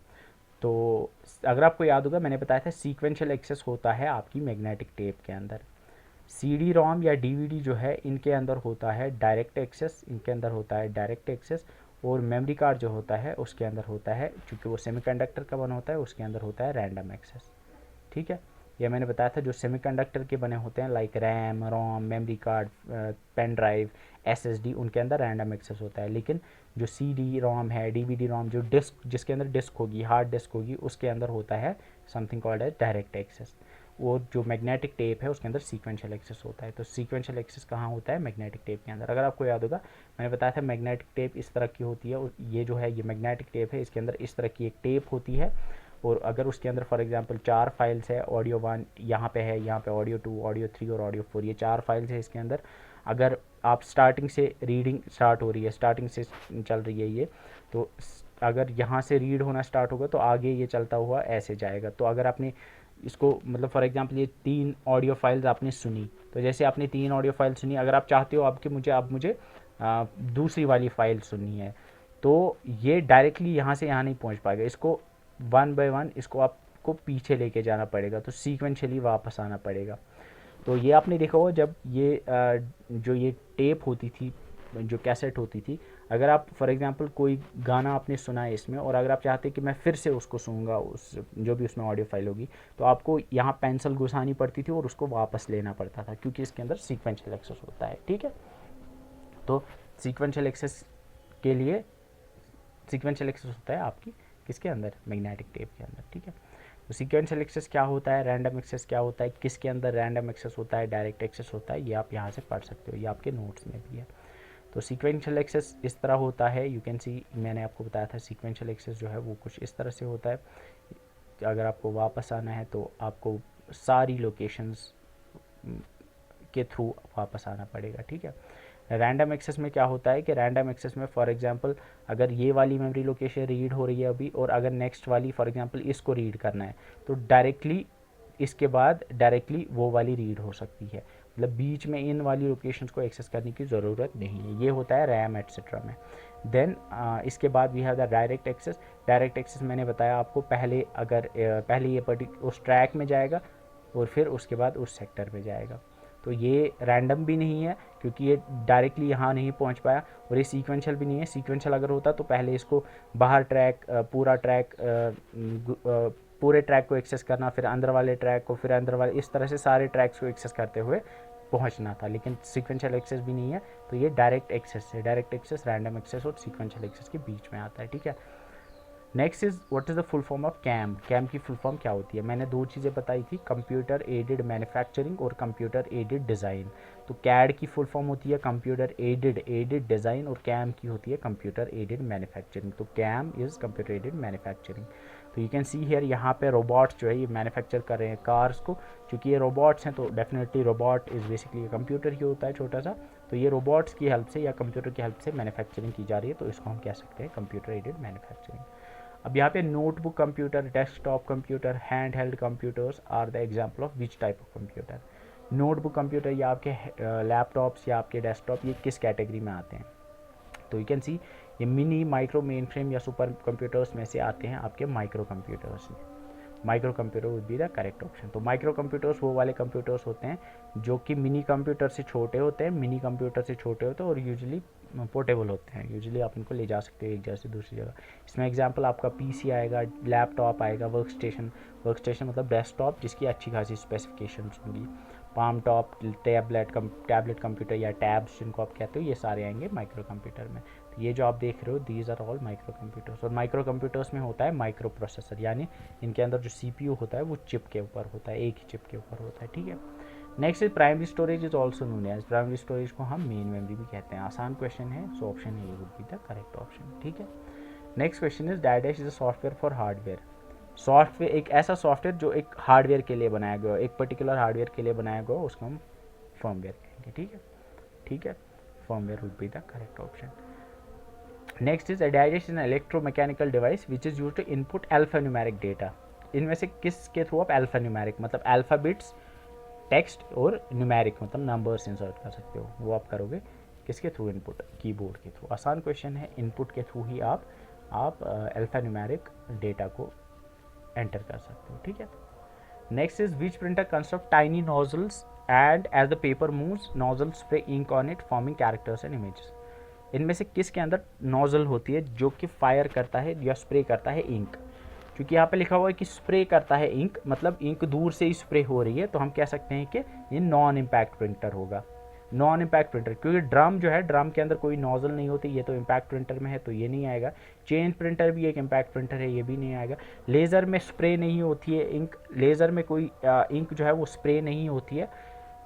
तो अगर आपको याद होगा मैंने बताया था सीक्वेंशियल एक्सेस होता है आपकी मैग्नेटिक टेप के अंदर, CD-ROM या DVD जो है इनके अंदर होता है डायरेक्ट एक्सेस, और मेमोरी कार्ड जो होता है उसके अंदर होता है, चूँकि वो सेमीकंडक्टर का बना होता है, उसके अंदर होता है रैंडम एक्सेस, ठीक है। ये मैंने बताया था जो सेमीकंडक्टर के बने होते हैं like RAM, ROM, memory card, pen drive, SSD, उनके अंदर रैंडम एक्सेस होता है, लेकिन जो CD-ROM है, DVD-ROM जो डिस्क जिसके अंदर डिस्क होगी, हार्ड डिस्क होगी, उसके अंदर होता है something called as direct access. वो जो मैग्नेटिक टेप है उसके अंदर सीक्वेंशियल एक्सेस होता है। तो सीक्वेंशियल एक्सेस कहाँ होता है, मैग्नेटिक टेप के अंदर। अगर आपको याद होगा मैंने बताया था मैग्नेटिक टेप इस तरह की होती है, और ये जो है ये मैग्नेटिक टेप है, इसके अंदर इस तरह की एक टेप होती है, और अगर उसके अंदर फॉर एग्जांपल 4 फाइल्स है, ऑडियो 1 यहाँ पे है, यहाँ पे ऑडियो 2, ऑडियो 3 और ऑडियो 4, ये 4 फाइल्स है इसके अंदर। अगर आप स्टार्टिंग से रीडिंग स्टार्ट हो रही है, स्टार्टिंग से चल रही है ये, तो अगर यहाँ से रीड होना स्टार्ट होगा तो आगे ये चलता हुआ ऐसे जाएगा। तो अगर आपने इसको मतलब फॉर एग्जांपल ये 3 ऑडियो फाइल्स आपने सुनी, तो जैसे आपने 3 ऑडियो फाइल सुनी, अगर आप चाहते हो अब मुझे दूसरी वाली फाइल सुननी है, तो ये डायरेक्टली यहाँ से यहाँ नहीं पहुँच पाएगा, इसको 1 बाय 1 इसको आपको पीछे लेके जाना पड़ेगा, तो सीक्वेंशियली वापस आना पड़ेगा। तो ये आपने देखा होगा जब ये जो ये टेप होती थी, जो कैसेट होती थी, अगर आप फॉर एग्जांपल कोई गाना आपने सुना है इसमें और अगर आप चाहते हैं कि मैं फिर से उसको सुनूंगा, उस जो भी उसमें ऑडियो फाइल होगी, तो आपको यहाँ पेंसिल घुसानी पड़ती थी और उसको वापस लेना पड़ता था, क्योंकि इसके अंदर सीक्वेंशियल एक्सेस होता है। ठीक है, तो सीक्वेंशियल एक्सेस के लिए सीक्वेंशियल एक्सेस होता है आपकी किसके अंदर, मैग्नेटिक टेप के अंदर। ठीक है, तो सीक्वेंशियल एक्सेस क्या होता है, रैंडम एक्सेस क्या होता है, किसके अंदर रैंडम एक्सेस होता है, डायरेक्ट एक्सेस होता है, ये आप यहाँ से पढ़ सकते हो, ये आपके नोट्स में भी है। तो सीक्वेंशियल एक्सेस इस तरह होता है, यू कैन सी, मैंने आपको बताया था सीक्वेंशियल एक्सेस जो है वो कुछ इस तरह से होता है। अगर आपको वापस आना है तो आपको सारी लोकेशंस के थ्रू वापस आना पड़ेगा। ठीक है, रैंडम एक्सेस में क्या होता है कि रैंडम एक्सेस में फॉर एग्जांपल अगर ये वाली मेमोरी लोकेशन रीड हो रही है अभी, और अगर नेक्स्ट वाली फॉर एग्जांपल इसको रीड करना है, तो डायरेक्टली इसके बाद डायरेक्टली वो वाली रीड हो सकती है, मतलब बीच में इन वाली लोकेशंस को एक्सेस करने की ज़रूरत नहीं है। ये होता है रैम एट्सेट्रा में। देन इसके बाद we have the direct access. Direct access मैंने बताया आपको, पहले अगर पहले ये उस ट्रैक में जाएगा और फिर उसके बाद उस सेक्टर में जाएगा। तो ये रैंडम भी नहीं है क्योंकि ये डायरेक्टली यहाँ नहीं पहुँच पाया, और ये सीक्वेंशियल भी नहीं है। सीक्वेंशियल अगर होता तो पहले इसको बाहर ट्रैक पूरे ट्रैक को एक्सेस करना, फिर अंदर वाले ट्रैक को, फिर अंदर वाले, इस तरह से सारे ट्रैक्स को एक्सेस करते हुए पहुंचना था, लेकिन सीक्वेंशियल एक्सेस भी नहीं है। तो ये डायरेक्ट एक्सेस है। डायरेक्ट एक्सेस रैंडम एक्सेस और सीक्वेंशियल एक्सेस के बीच में आता है। ठीक है, next is what is the full form of CAM. CAM की फुल फॉर्म क्या होती है, मैंने दो चीज़ें बताई थी, कंप्यूटर एडेड मैन्युफैक्चरिंग और कंप्यूटर एडेड डिज़ाइन। तो कैड की फुल फॉर्म होती है कंप्यूटर एडेड डिज़ाइन, और कैम की होती है कंप्यूटर एडेड मैन्युफैक्चरिंग। तो CAM is computer aided manufacturing. तो यू कैन सी हियर, यहाँ पे रोबोट्स जो है ये मैन्युफैक्चर कर रहे हैं कार्स को, क्योंकि ये रोबोट्स हैं तो definitely robot is basically computer ही होता है छोटा सा। तो ये रोबोट्स की हेल्प से या कंप्यूटर की हेल्प से मैन्युफैक्चरिंग की जा रही है, तो इसको हम कह सकते हैं कंप्यूटर एडेड मैन्युफैक्चरिंग। अब यहाँ पे notebook computer, desktop computer, hand held computers are the example of which type of computer. Notebook computer या आपके लैपटॉप्स या आपके डेस्कटॉप, ये किस कैटेगरी में आते हैं, तो यू कैन सी ये मिनी, माइक्रो, मेन फ्रेम या सुपर कंप्यूटर्स में से आते हैं आपके micro computers. Micro computer would be the correct option. तो माइक्रो कंप्यूटर्स वो वाले कंप्यूटर्स होते हैं जो कि मिनी कंप्यूटर से छोटे होते हैं, मिनी कंप्यूटर से छोटे होते हैं और यूजुअली पोर्टेबल होते हैं। यूजुअली आप इनको ले जा सकते हो एक जगह से दूसरी जगह। इसमें एग्जांपल आपका पीसी आएगा, लैपटॉप आएगा, वर्क स्टेशन मतलब डेस्कटॉप जिसकी अच्छी खासी स्पेसिफिकेशंस होंगी, पाम टॉप, टैबलेट कंप्यूटर या टैब्स जिनको आप कहते हो, ये सारे आएंगे माइक्रो कंप्यूटर में। तो ये जो आप देख रहे हो these are all micro computers. और माइक्रो कंप्यूटर्स में होता है माइक्रो प्रोसेसर, यानी इनके अंदर जो सीपीयू होता है वो चिप के ऊपर होता है, एक ही चिप के ऊपर होता है। ठीक है, next is primary storage is also known as. Primary storage को हम मेन मेमोरी भी कहते हैं। आसान क्वेश्चन है, so option A would be the correct option. ठीक है, नेक्स्ट क्वेश्चन इज डायडैश is a software for hardware. Software एक ऐसा सॉफ्टवेयर जो एक हार्डवेयर के लिए बनाया गया हो, एक पर्टिकुलर हार्डवेयर के लिए बनाया गया हो, उसको हम फर्मवेयर कहेंगे। ठीक है, ठीक है, firmware would be the correct option. Next is डायडैश is an electromechanical device which is used to input alphanumeric data. इनमें से किसके थ्रू आप अल्फान्यूमेरिक मतलब अल्फ़ाबिट्स, टेक्स्ट और न्यूमेरिक मतलब नंबर्स इंसर्ट कर सकते हो, वो आप करोगे किसके थ्रू, इनपुट कीबोर्ड के थ्रू। आसान क्वेश्चन है, इनपुट के थ्रू ही आप अल्फान्यूमेरिक डेटा को एंटर कर सकते हो। ठीक है, next is which printer construct tiny nozzles and as the paper moves nozzle spray ink on it forming characters and images. इनमें से किसके अंदर नोजल होती है जो कि फायर करता है या स्प्रे करता है इंक। क्योंकि यहाँ पे लिखा हुआ है कि स्प्रे करता है इंक, मतलब इंक दूर से ही स्प्रे हो रही है, तो हम कह सकते हैं कि ये नॉन इम्पैक्ट प्रिंटर होगा। नॉन इम्पैक्ट प्रिंटर, क्योंकि ड्रम जो है, ड्रम के अंदर कोई नोजल नहीं होती, ये तो इम्पैक्ट प्रिंटर में है तो ये नहीं आएगा। चेन प्रिंटर भी एक इम्पैक्ट प्रिंटर है, ये भी नहीं आएगा। लेज़र में स्प्रे नहीं होती है इंक, लेज़र में कोई इंक जो है वो स्प्रे नहीं होती है,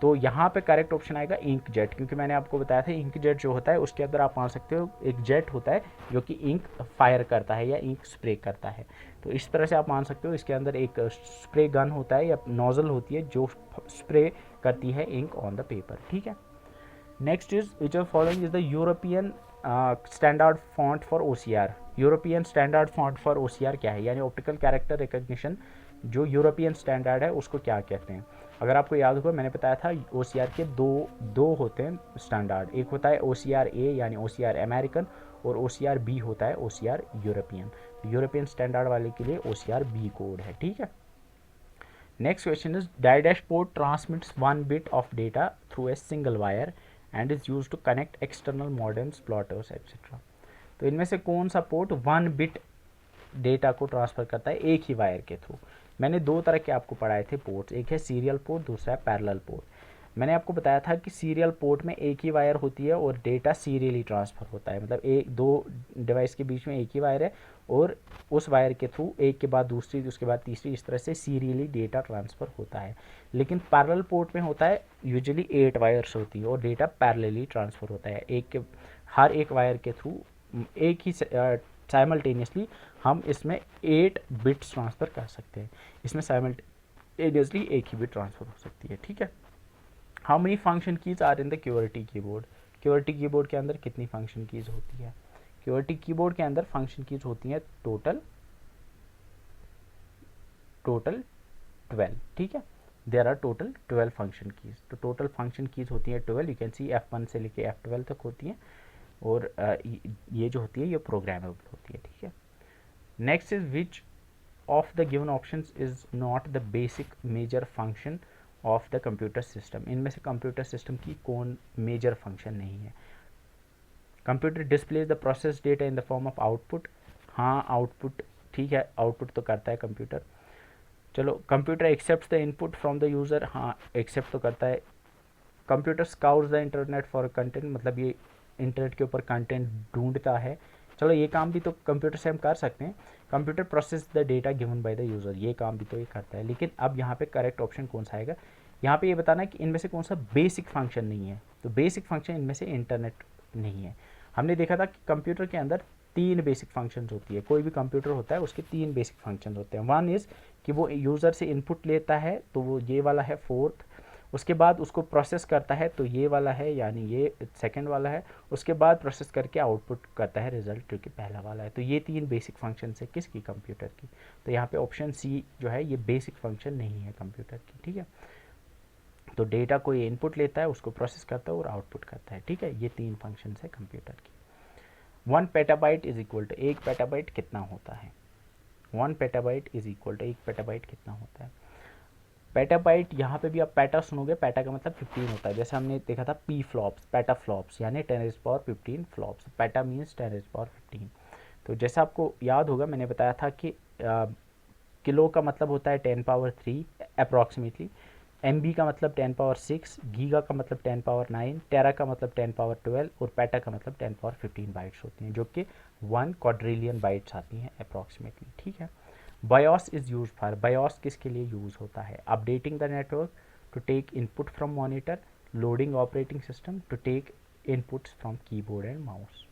तो यहाँ पे करेक्ट ऑप्शन आएगा इंक जेट। क्योंकि मैंने आपको बताया था इंक जेट जो होता है उसके अंदर आप मान सकते हो एक जेट होता है जो कि इंक फायर करता है या इंक स्प्रे करता है। तो इस तरह से आप मान सकते हो इसके अंदर एक स्प्रे गन होता है या नोजल होती है जो स्प्रे करती है इंक ऑन द पेपर। ठीक है, next is which of following is the European standard font for OCR। European standard font for OCR क्या है, यानी ऑप्टिकल कैरेक्टर रिकग्निशन जो यूरोपियन स्टैंडर्ड है उसको क्या कहते हैं। अगर आपको याद होगा मैंने बताया था OCR के दो होते हैं स्टैंडर्ड, एक होता है OCR A यानी OCR अमेरिकन, और OCR B होता है OCR यूरोपियन। यूरोपियन स्टैंडर्ड वाले के लिए OCR B कोड है। ठीक है, नेक्स्ट क्वेश्चन इज डायडैश port transmits 1 bit of data through a single wire and is use to connect external modems, plotters etcetera. तो इनमें से कौन सा पोर्ट 1 बिट डेटा को ट्रांसफ़र करता है एक ही वायर के थ्रू? मैंने दो तरह के आपको पढ़ाए थे पोर्ट्स, एक है सीरियल पोर्ट, दूसरा है पैरेलल पोर्ट। मैंने आपको बताया था कि सीरियल पोर्ट में एक ही वायर होती है और डेटा सीरियली ट्रांसफ़र होता है, मतलब एक दो डिवाइस के बीच में एक ही वायर है और उस वायर के थ्रू एक के बाद दूसरी, उसके बाद तीसरी, इस तरह से सीरियली डेटा ट्रांसफ़र होता है। लेकिन पैरेलल पोर्ट में होता है यूजुअली 8 वायर्स होती है और डेटा पैरेलली ट्रांसफ़र होता है, हर एक वायर के थ्रू एक ही साइमल्टेनियसली हम इसमें 8 बिट्स ट्रांसफ़र कर सकते हैं। इसमें साइमल्टेनियसली एक ही बिट ट्रांसफ़र हो सकती है, ठीक है। How many function keys are in the QWERTY keyboard? QWERTY keyboard के अंदर कितनी फंक्शन कीज होती है? क्यूआरटी कीबोर्ड के अंदर फंक्शन कीज होती हैं टोटल 12, ठीक है। There are total 12 function keys. तो टोटल फंक्शन कीज होती हैं 12, यू कैन सी F1 से लेके F12 तक होती हैं और ये जो होती है ये प्रोग्रामेबल होती है, ठीक है। Next is which of the given options is not the basic major function of the computer system? इनमें से कंप्यूटर सिस्टम की कौन मेजर फंक्शन नहीं है? Computer displays the process data in the form of output. हाँ, output, ठीक है, output तो करता है कंप्यूटर। चलो, computer accept the input from the user. हाँ, एक्सेप्ट तो करता है। Computer scouts the internet for content, मतलब ये इंटरनेट के ऊपर कंटेंट ढूंढता है। चलो, ये काम भी तो कंप्यूटर से हम कर सकते हैं। Computer process the data given by the user, ये काम भी तो ये करता है। लेकिन अब यहाँ पे करेक्ट ऑप्शन कौन सा आएगा? यहाँ पे ये बताना है कि इनमें से कौन सा बेसिक फंक्शन नहीं है। तो बेसिक फंक्शन इनमें से इंटरनेट नहीं है। हमने देखा था कि कंप्यूटर के अंदर 3 बेसिक फंक्शंस होती है। कोई भी कंप्यूटर होता है उसके 3 बेसिक फंक्शंस होते हैं। वन इज़ कि वो यूज़र से इनपुट लेता है, तो वो ये वाला है 4th। उसके बाद उसको प्रोसेस करता है, तो ये वाला है, यानी ये 2nd वाला है। उसके बाद प्रोसेस करके आउटपुट करता है रिजल्ट, जो कि पहला वाला है। तो ये 3 बेसिक फंक्शन है किसकी? कंप्यूटर की। तो यहाँ पे ऑप्शन सी जो है ये बेसिक फंक्शन नहीं है कंप्यूटर की, ठीक है। तो डेटा को ये इनपुट लेता है, उसको प्रोसेस करता है और आउटपुट करता है, ठीक है। ये 3 फंक्शन है कंप्यूटर की। 1 petabyte is equal to, 1 petabyte कितना होता है? 1 petabyte is equal to 1 petabyte कितना होता है? पेटाबाइट, यहाँ पे भी आप पेटा सुनोगे, पेटा का मतलब 15 होता है। जैसे हमने देखा था पी फ्लॉप्स, पेटा फ्लॉप्स यानी 10⁻15 फ्लॉप्स। PETA means 10⁻15। तो जैसा आपको याद होगा, मैंने बताया था कि किलो का मतलब होता है 10⁻3 अप्रॉक्सीमेटली, MB का मतलब 10⁻6, गीगा का मतलब 10⁻9, टेरा का मतलब 10⁻12 और पेटा का मतलब 10⁻15 बाइट्स होती हैं, जो कि 1 क्वाड्रिलियन बाइट्स आती हैं अप्रॉक्सीमेटली, ठीक है। BIOS is use for, BIOS किसके लिए यूज़ होता है? Updating the network, to take input from monitor, loading operating system, to take inputs from keyboard and mouse.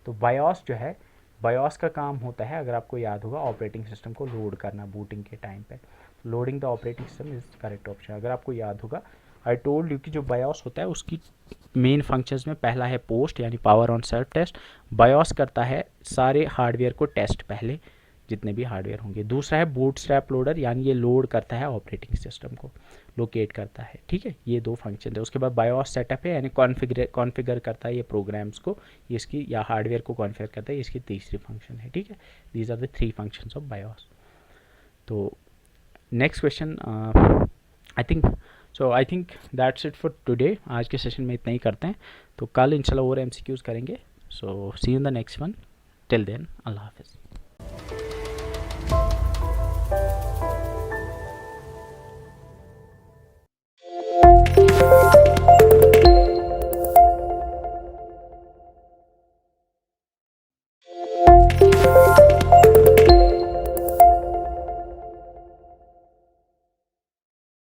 तो बायोस जो है, बायोस का काम होता है, अगर आपको याद होगा, ऑपरेटिंग सिस्टम को लोड करना बूटिंग के टाइम पे। Loading the operating system is correct option. अगर आपको याद होगा, आई टोल्ड यू कि जो बायोस होता है उसकी मेन फंक्शंस में पहला है पोस्ट यानी power on self test. BIOS करता है सारे हार्डवेयर को टेस्ट, पहले जितने भी हार्डवेयर होंगे। दूसरा है बूटस्ट्रैप लोडर, यानी ये लोड करता है ऑपरेटिंग सिस्टम को, लोकेट करता है, ठीक है। ये 2 फंक्शन है। उसके बाद बायोस सेटअप है, यानी कॉन्फ़िगर करता है ये प्रोग्राम्स को, ये इसकी या हार्डवेयर को कॉन्फ़िगर करता है, ये इसकी तीसरी फंक्शन है, ठीक है। These are the 3 functions of BIOS. तो next question, I think that's it for today. आज के सेशन में इतना ही करते हैं, तो कल इंशाल्लाह और MCQs करेंगे। So see you in the next one. Till then, अल्लाह हाफिज़।